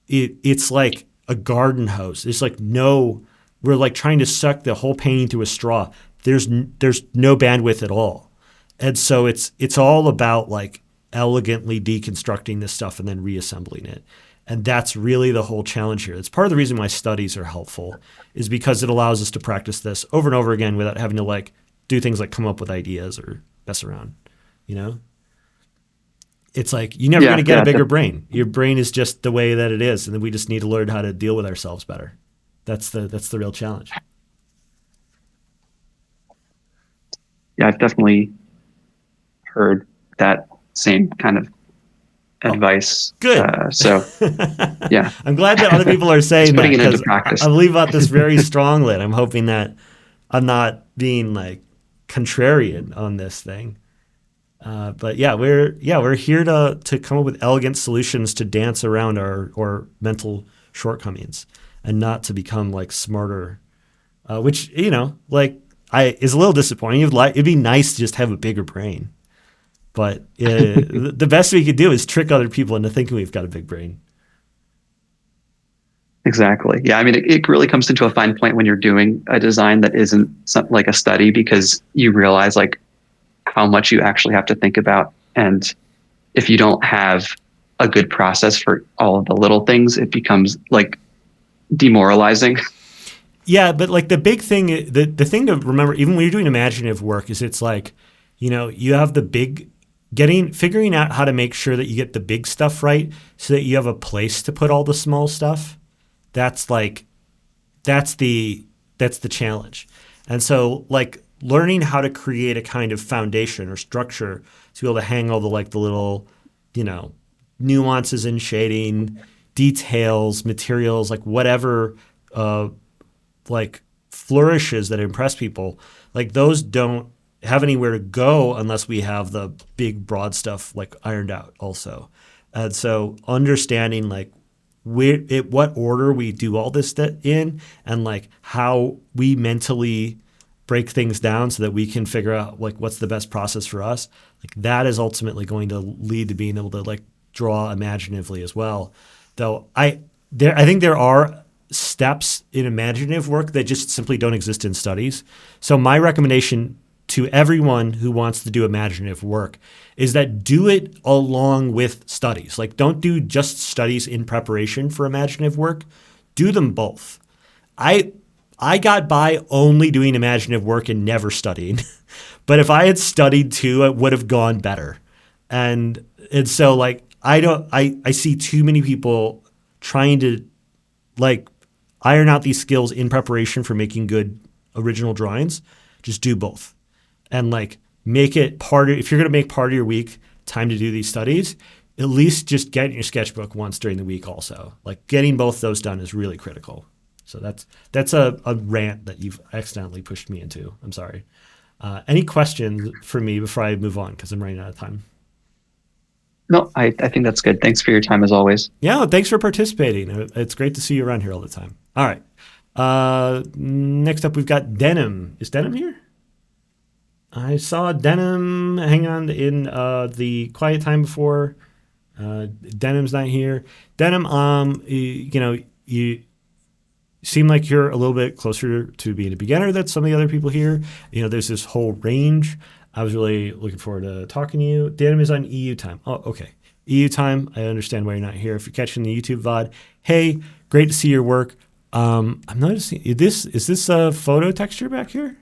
it's like a garden hose. It's like we're like trying to suck the whole painting through a straw. There's no bandwidth at all. And so it's all about like elegantly deconstructing this stuff and then reassembling it. And that's really the whole challenge here. It's part of the reason why studies are helpful, is because it allows us to practice this over and over again without having to like do things like come up with ideas or mess around, you know? It's like you're never going to get a bigger brain. Your brain is just the way that it is, and then we just need to learn how to deal with ourselves better. That's the real challenge. Yeah, I've definitely heard that same kind of advice. Good. So, yeah. I'm glad that other people are saying putting that. it into practice. I believe about this very strongly. I'm hoping that I'm not being like contrarian on this thing. But yeah, we're here to come up with elegant solutions to dance around our mental shortcomings and not to become like smarter, which, you know, like is a little disappointing. It'd be nice to just have a bigger brain. But the best we could do is trick other people into thinking we've got a big brain. Exactly. Yeah. I mean, it really comes into a fine point when you're doing a design that isn't something like a study, because you realize like how much you actually have to think about. And if you don't have a good process for all of the little things, it becomes like demoralizing. Yeah. But like the big thing, the thing to remember, even when you're doing imaginative work, is it's like, you know, you have figuring out how to make sure that you get the big stuff right so that you have a place to put all the small stuff. That's the challenge. And so like learning how to create a kind of foundation or structure to be able to hang all the little, you know, nuances in shading, details, materials, like whatever, like flourishes that impress people, like those don't have anywhere to go unless we have the big broad stuff like ironed out also. And so understanding like what order we do all this in, and like how we mentally break things down so that we can figure out like what's the best process for us, like that is ultimately going to lead to being able to like draw imaginatively as well. Though I think there are steps in imaginative work that just simply don't exist in studies. So my recommendation to everyone who wants to do imaginative work is that do it along with studies. Like don't do just studies in preparation for imaginative work. Do them both. I got by only doing imaginative work and never studying. But if I had studied too, it would have gone better. And so like I see too many people trying to like iron out these skills in preparation for making good original drawings. Just do both. And like make it if you're going to make part of your week time to do these studies, at least just get in your sketchbook once during the week also. Like getting both those done is really critical. So that's a rant that you've accidentally pushed me into. I'm sorry. Any questions for me before I move on, because I'm running out of time? No, I think that's good. Thanks for your time as always. Yeah, thanks for participating. It's great to see you around here all the time. All right. Next up, we've got Denim. Is Denim here? I saw Denim hang on in the quiet time before. Denim's not here. Denim, you seem like you're a little bit closer to being a beginner than some of the other people here. You know, there's this whole range. I was really looking forward to talking to you. Denim is on EU time. Oh, okay. EU time. I understand why you're not here. If you're catching the YouTube VOD, hey, great to see your work. I'm noticing is this a photo texture back here?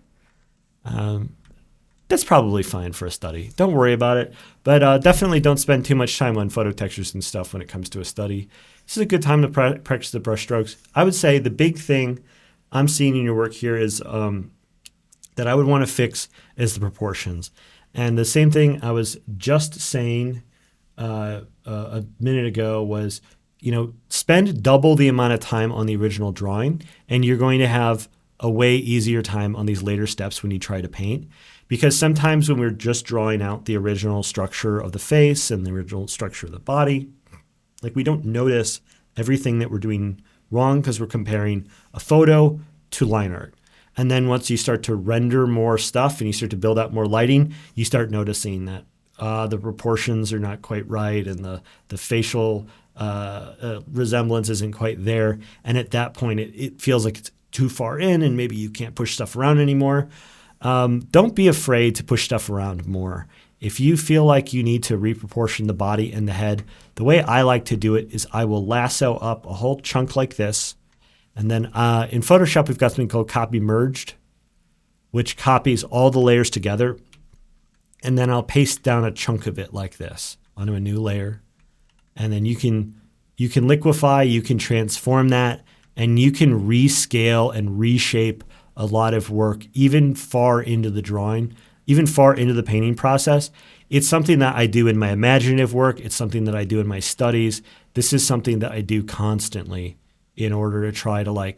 that's probably fine for a study. Don't worry about it. But definitely don't spend too much time on photo textures and stuff when it comes to a study. This is a good time to practice the brush strokes. I would say the big thing I'm seeing in your work here is that I would want to fix is the proportions. And the same thing I was just saying a minute ago was, spend double the amount of time on the original drawing, and you're going to have a way easier time on these later steps when you try to paint. Because sometimes when we're just drawing out the original structure of the face and the original structure of the body, like we don't notice everything that we're doing wrong because we're comparing a photo to line art. And then once you start to render more stuff and you start to build out more lighting, you start noticing that the proportions are not quite right and the facial resemblance isn't quite there. And at that point, it feels like it's too far in and maybe you can't push stuff around anymore. Don't be afraid to push stuff around more. If you feel like you need to reproportion the body and the head, the way I like to do it is I will lasso up a whole chunk like this. And then in Photoshop, we've got something called copy merged, which copies all the layers together. And then I'll paste down a chunk of it like this onto a new layer. And then you can liquefy, you can transform that, and you can rescale and reshape a lot of work, even far into the drawing, even far into the painting process. It's something that I do in my imaginative work. It's something that I do in my studies. This is something that I do constantly in order to try to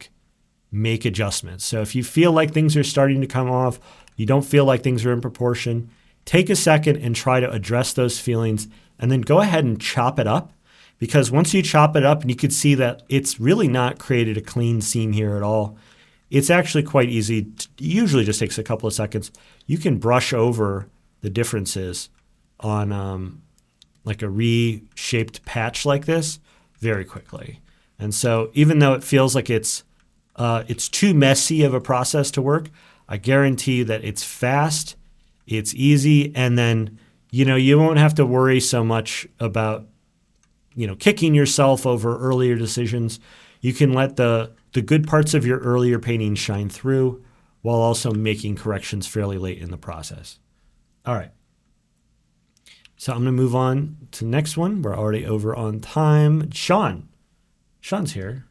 make adjustments. So if you feel like things are starting to come off, you don't feel like things are in proportion, take a second and try to address those feelings and then go ahead and chop it up. Because once you chop it up and you can see that it's really not created a clean seam here at all, it's actually quite easy. It usually just takes a couple of seconds. You can brush over the differences on like a reshaped patch like this very quickly. And so even though it feels like it's too messy of a process to work, I guarantee you that it's fast, it's easy, and then you won't have to worry so much about kicking yourself over earlier decisions. You can let the good parts of your earlier painting shine through while also making corrections fairly late in the process. All right. So I'm going to move on to the next one. We're already over on time. Sean's here.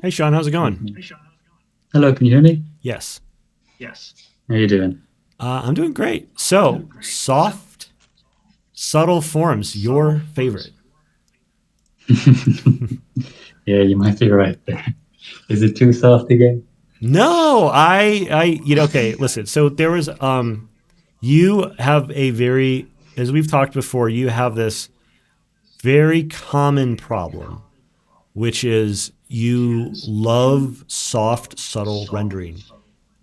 Hey, Sean, how's it going? Hello, can you hear me? Yes. How you doing? I'm doing great. So, soft, subtle forms, your favorite. Yeah, you might be right there. Is it too soft again? No, okay, listen. So there was, you have a very, as we've talked before, you have this very common problem, which is you love soft, subtle rendering.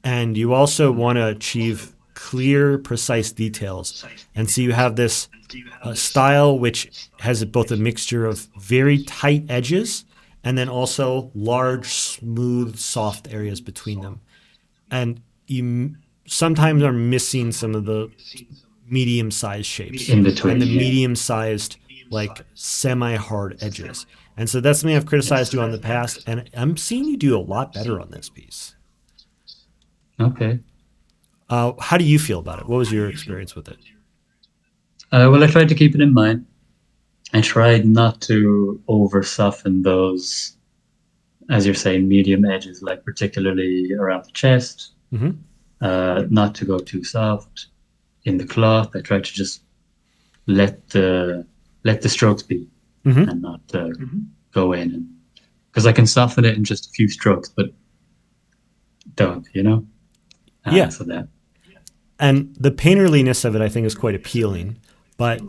And you also want to achieve clear, precise details. And so you have this style which has both a mixture of very tight edges and then also large, smooth, soft areas between them. And you sometimes are missing some of the medium-sized shapes In between, and the yeah. medium-sized, semi-hard edges. And so that's something I've criticized you on in the past, and I'm seeing you do a lot better on this piece. Okay. How do you feel about it? What was your experience with it? Well, I tried to keep it in mind. I tried not to over soften those, as you're saying, medium edges, like particularly around the chest. Mhm. Not to go too soft in the cloth. I tried to just let the strokes be Mhm. and not go in, because I can soften it in just a few strokes, but don't, Yeah. So that. And the painterliness of it, I think, is quite appealing. But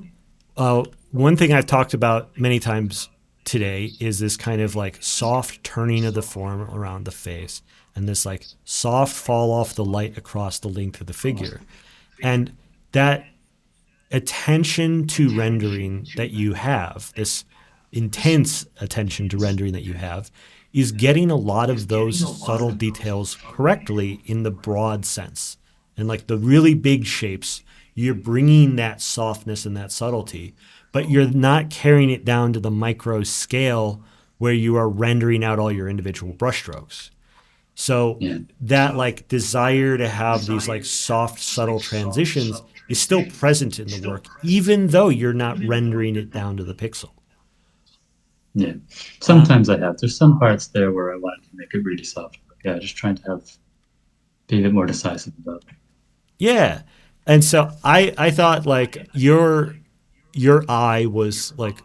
one thing I've talked about many times today is this kind of soft turning of the form around the face and this soft fall off the light across the length of the figure. And that attention to rendering that you have, this intense attention to rendering that you have, is getting a lot of those subtle details correctly in the broad sense. And the really big shapes, you're bringing that softness and that subtlety, but you're not carrying it down to the micro scale where you are rendering out all your individual brushstrokes. So Yeah. that like desire to have these like soft, subtle transitions is still present in the work, even though you're not rendering it down to the pixel. Yeah. Sometimes I have. There's some parts there where I wanted to make it really soft. But yeah, just trying to be a bit more decisive about it. Yeah. And so I thought like your eye was like,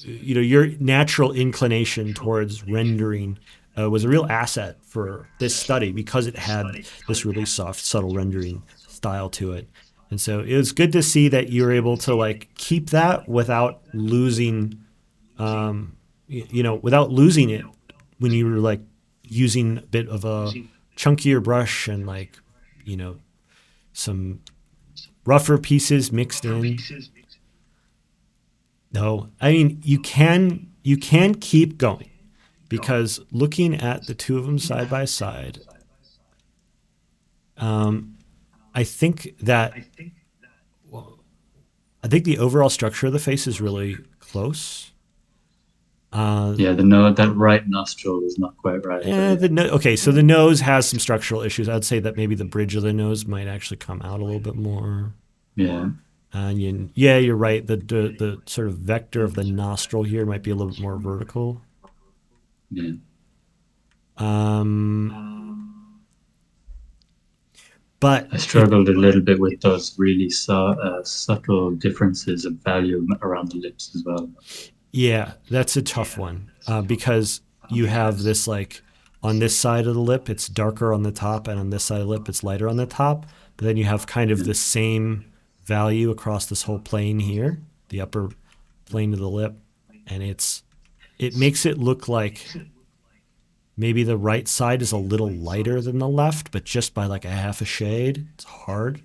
you know, your natural inclination towards rendering was a real asset for this study because it had this really soft, subtle rendering style to it. And so it was good to see that you were able to like keep that without losing, without losing it when you were like using a bit of a chunkier brush and like, you know, some rougher pieces mixed in. No, I mean you can keep going because looking at the two of them side by side, I think the overall structure of the face is really close. Yeah, that right nostril is not quite right. Okay, so the nose has some structural issues. I'd say that maybe the bridge of the nose might actually come out a little bit more. Yeah. And you're right. The sort of vector of the nostril here might be a little bit more vertical. Yeah. But I struggled a little bit with those really subtle differences of value around the lips as well. Yeah, that's a tough one because you have this like on this side of the lip, it's darker on the top, and on this side of the lip, it's lighter on the top. But then you have kind of the same value across this whole plane here, the upper plane of the lip, and it makes it look like maybe the right side is a little lighter than the left, but just by like a half a shade. It's hard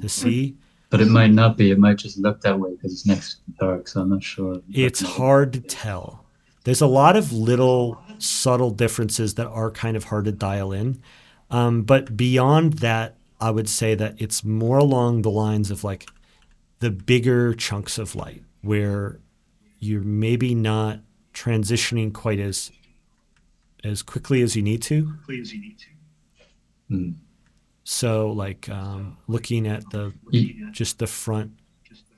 to see. But it might not be. It might just look that way because it's next to the dark, so I'm not sure. It's hard to tell. There's a lot of little subtle differences that are kind of hard to dial in. But beyond that, I would say that it's more along the lines of like the bigger chunks of light where you're maybe not transitioning quite as quickly as you need to. Mm. So like looking at just the front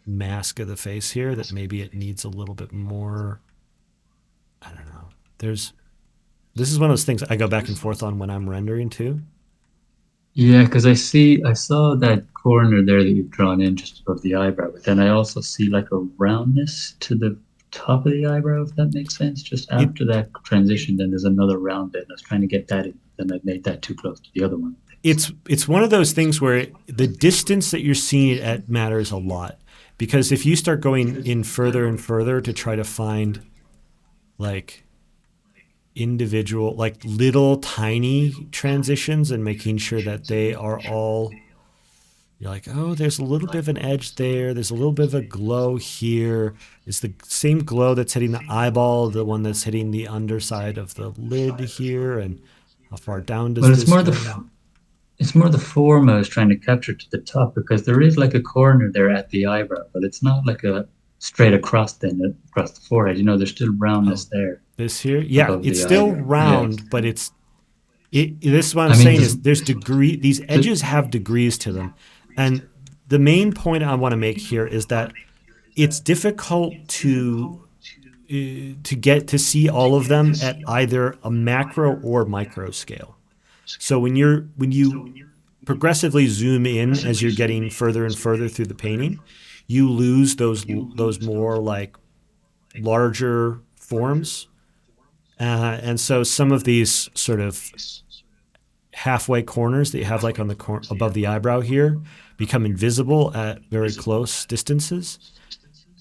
mask of the face here, that maybe it needs a little bit more. I don't know. This is one of those things I go back and forth on when I'm rendering too. Yeah, because I saw that corner there that you've drawn in just above the eyebrow, but then I also see like a roundness to the top of the eyebrow, if that makes sense. Just after that transition, then there's another round bit, and I was trying to get that in, then I made that too close to the other one. It's one of those things where the distance that you're seeing it at matters a lot, because if you start going in further and further to try to find like individual, like little tiny transitions and making sure that they are all, you're like, oh, there's a little bit of an edge there. There's a little bit of a glow here. Is the same glow that's hitting the eyeball the one that's hitting the underside of the lid here? And how far down does this go? It's more the form I was trying to capture to the top, because there is like a corner there at the eyebrow, but it's not like a straight across the forehead. You know, there's still roundness there. This here? Yeah, it's still eyebrow. Round, yeah. But this is what I'm saying is there's these edges have degrees to them. And the main point I want to make here is that it's difficult to get to see all of them at either a macro or micro scale. So when you progressively zoom in as you're getting further and further through the painting, you lose those more like larger forms. And so some of these sort of halfway corners that you have like on the above the eyebrow here become invisible at very close distances.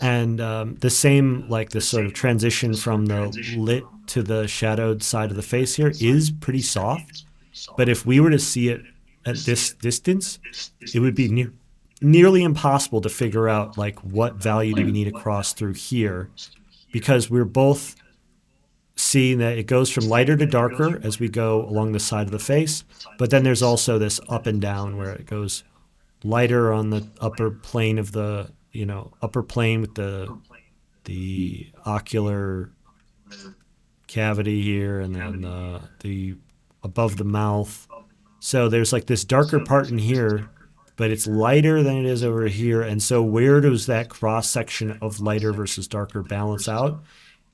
And the same, like this sort of transition from the lit to the shadowed side of the face here is pretty soft. But if we were to see it at this distance, it would be nearly impossible to figure out like what value do we need to cross through here, because we're both seeing that it goes from lighter to darker as we go along the side of the face. But then there's also this up and down where it goes lighter on the upper plane of the, upper plane with the ocular cavity here, and then the above the mouth. So there's like this darker part in here, but it's lighter than it is over here. And so where does that cross section of lighter versus darker balance out?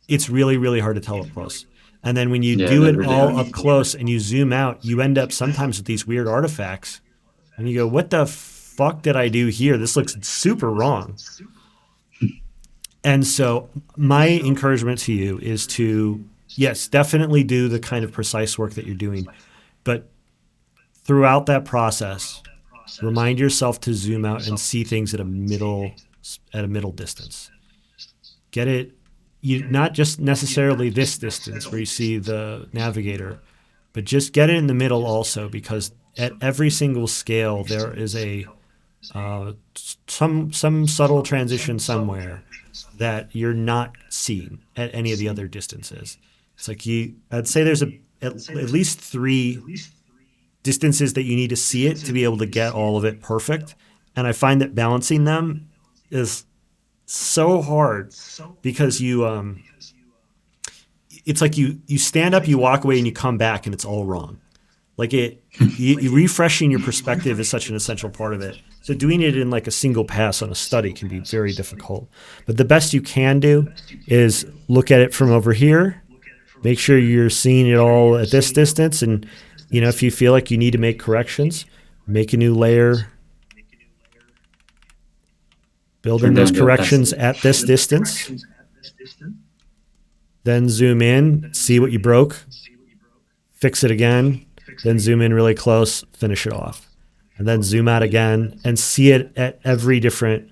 It's really, really hard to tell up close. And then when you do it all up close and you zoom out, you end up sometimes with these weird artifacts. And you go, what the fuck did I do here? This looks super wrong. And so my encouragement to you is to, yes, definitely do the kind of precise work that you're doing. But throughout that process, remind yourself to zoom out and see things at a middle distance. Get it, not just necessarily this distance where you see the navigator, but just get it in the middle also, because at every single scale there is a some subtle transition somewhere that you're not seeing at any of the other distances. It's like I'd say there's at least 3 distances that you need to see it to be able to get all of it perfect. And I find that balancing them is so hard because it's like you stand up, you walk away, and you come back, and it's all wrong. Like refreshing your perspective is such an essential part of it. So doing it in like a single pass on a study can be very difficult. But the best you can do is look at it from over here, make sure you're seeing it all at this distance, and if you feel like you need to make corrections, make a new layer, build in those corrections at this distance, then zoom in, see what you broke, fix it again, then zoom in really close, finish it off, and then zoom out again and see it at every different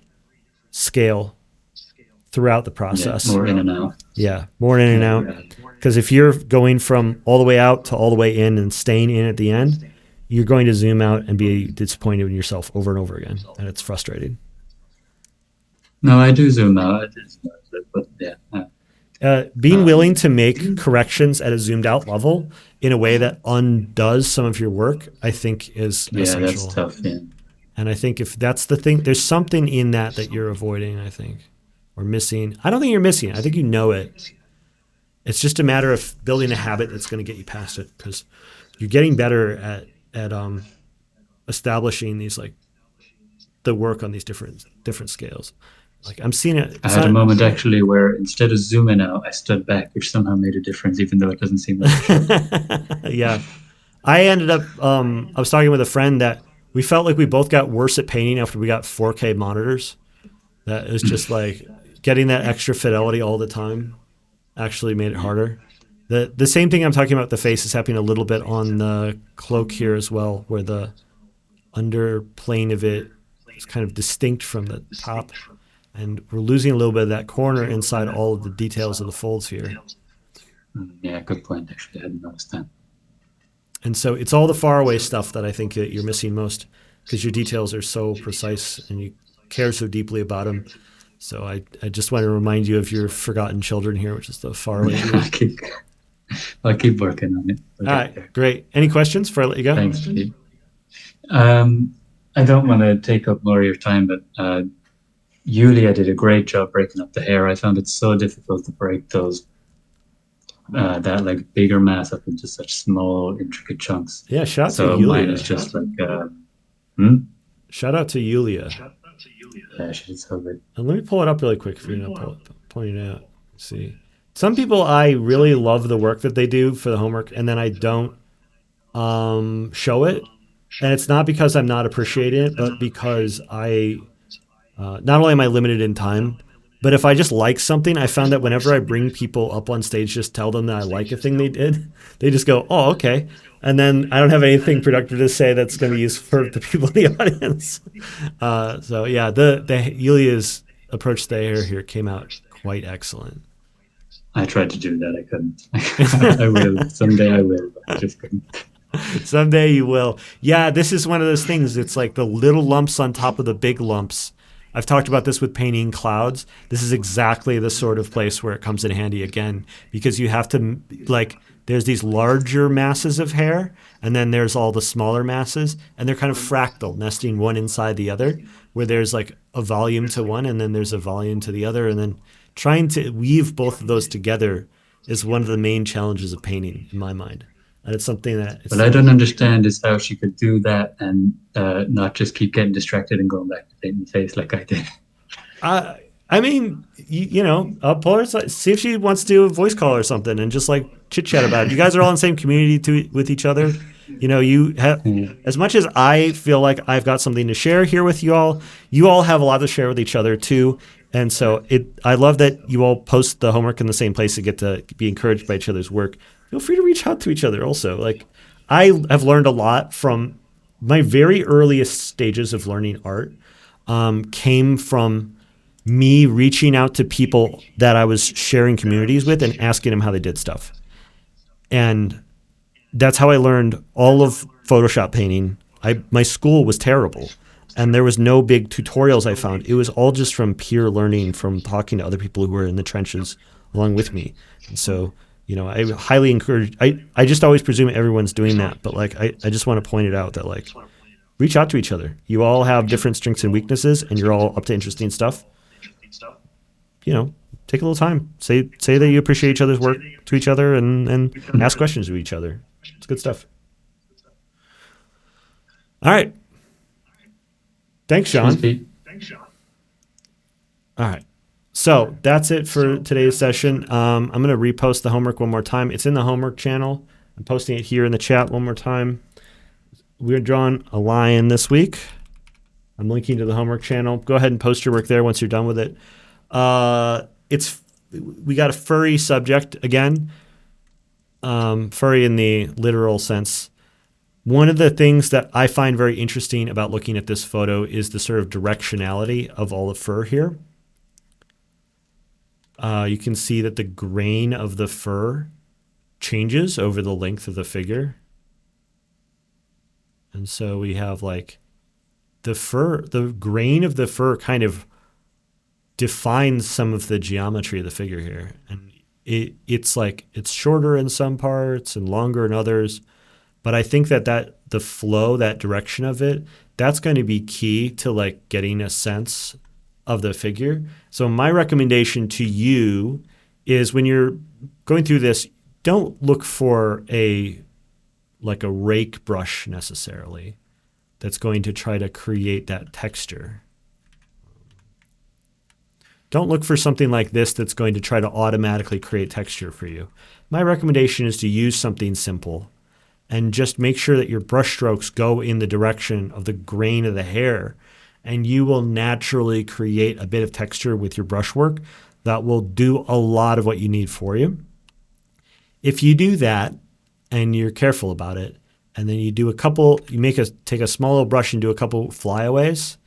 scale throughout the process. Yeah, more in and out. Yeah, more in and out. Because if you're going from all the way out to all the way in and staying in at the end, you're going to zoom out and be disappointed in yourself over and over again, and it's frustrating. No, I do zoom out. But yeah. Being willing to make corrections at a zoomed out level in a way that undoes some of your work, I think is essential. Yeah, that's tough, yeah. And I think if that's the thing, there's something in that you're avoiding, I think, or missing. I don't think you're missing it. I think you know it. It's just a matter of building a habit that's going to get you past it, because you're getting better at establishing these, like, the work on these different scales. Like, I'm seeing it. I had a moment actually where instead of zooming out, I stood back, which somehow made a difference, even though it doesn't seem like it. Yeah. I ended up, I was talking with a friend that we felt like we both got worse at painting after we got 4K monitors. That is just like getting that extra fidelity all the time actually made it harder. The same thing I'm talking about, the face, is happening a little bit on the cloak here as well, where the under plane of it is kind of distinct from the top. And we're losing a little bit of that corner inside all of the details of the folds here. Yeah, good point. Actually, I hadn't noticed that. And so it's all the faraway stuff that I think that you're missing most, because your details are so precise and you care so deeply about them. So I just want to remind you of your forgotten children here, which is the faraway. I'll keep working on it. All right, great. Any questions before I let you go? Thanks, Steve. I don't want to take up more of your time, but Yulia did a great job breaking up the hair. I found it so difficult to break those that like bigger mass up into such small, intricate chunks. Yeah, shout out to So Yulia. mine is just like Shout out to Yulia. yeah, she's so good. And let me pull it up really quick for you to point it out. Let's see. Some people, I really love the work that they do for the homework, and then I don't show it. And it's not because I'm not appreciating it, but because I not only am I limited in time, but if I just like something, I found that whenever I bring people up on stage, just tell them that I like a thing they did, they just go, oh, okay. And then I don't have anything productive to say that's going to be useful for the people in the audience. So yeah, the Yulia's approach to the hair here came out quite excellent. I tried to do that. I couldn't. I will. Someday I will. But I just couldn't. Someday you will. Yeah, this is one of those things. It's like the little lumps on top of the big lumps. I've talked about this with painting clouds. This is exactly the sort of place where it comes in handy again, because you have to, like, there's these larger masses of hair, and then there's all the smaller masses, and they're kind of fractal, nesting one inside the other, where there's like a volume to one, and then there's a volume to the other, and then trying to weave both of those together is one of the main challenges of painting in my mind. And it's something that What I don't understand is how she could do that and not just keep getting distracted and going back to painting the face like I did. I mean, you know, I'll pull her, see if she wants to do a voice call or something and just like chit chat about it. You guys are all in the same community with each other. You know, you have, as much as I feel like I've got something to share here with you all have a lot to share with each other too. And so I love that you all post the homework in the same place to get to be encouraged by each other's work. Feel free to reach out to each other also. Like, I have learned a lot from my very earliest stages of learning art, came from me reaching out to people that I was sharing communities with and asking them how they did stuff. And that's how I learned all of Photoshop painting. My school was terrible, and there was no big tutorials I found. It was all just from peer learning, from talking to other people who were in the trenches along with me. And so, you know, I highly encourage, I just always presume everyone's doing that, but like, I just want to point it out that like, reach out to each other. You all have different strengths and weaknesses, and you're all up to interesting stuff. You know, take a little time. Say that you appreciate each other's work to each other, and ask questions to each other. It's good stuff. All right. Thanks, Sean. All right. So that's it for today's session. I'm going to repost the homework one more time. It's in the homework channel. I'm posting it here in the chat one more time. We're drawing a lion this week. I'm linking to the homework channel. Go ahead and post your work there once you're done with it. We got a furry subject again. Furry in the literal sense. One of the things that I find very interesting about looking at this photo is the sort of directionality of all the fur here. You can see that the grain of the fur changes over the length of the figure. And so we have like the grain of the fur kind of defines some of the geometry of the figure here. And it's like, it's shorter in some parts and longer in others. But I think that the flow, that direction of it, that's going to be key to like getting a sense of the figure. So my recommendation to you is when you're going through this, don't look for a rake brush necessarily that's going to try to create that texture. Don't look for something like this that's going to try to automatically create texture for you. My recommendation is to use something simple and just make sure that your brush strokes go in the direction of the grain of the hair, and you will naturally create a bit of texture with your brushwork that will do a lot of what you need for you. If you do that and you're careful about it, and then you do take a small little brush and do a couple flyaways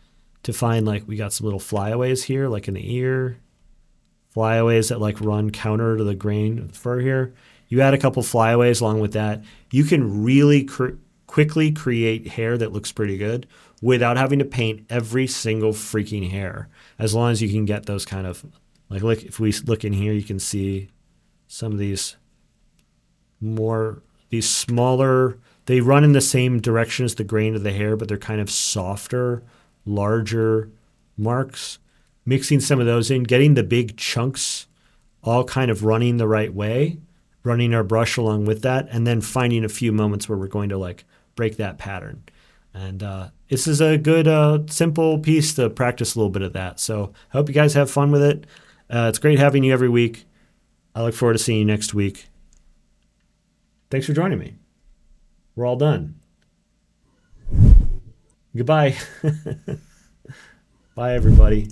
to find, like, we got some little flyaways here, like in the ear, flyaways that like run counter to the grain of the fur here. You add a couple flyaways along with that, you can really quickly create hair that looks pretty good without having to paint every single freaking hair. As long as you can get those kind of, like, look, if we look in here, you can see some of these smaller, they run in the same direction as the grain of the hair, but they're kind of softer, larger marks. Mixing some of those in, getting the big chunks all kind of running the right way, running our brush along with that, and then finding a few moments where we're going to like break that pattern. And this is a good simple piece to practice a little bit of that. So I hope you guys have fun with it. It's great having you every week. I look forward to seeing you next week. Thanks for joining me. We're all done. Goodbye. Bye, everybody.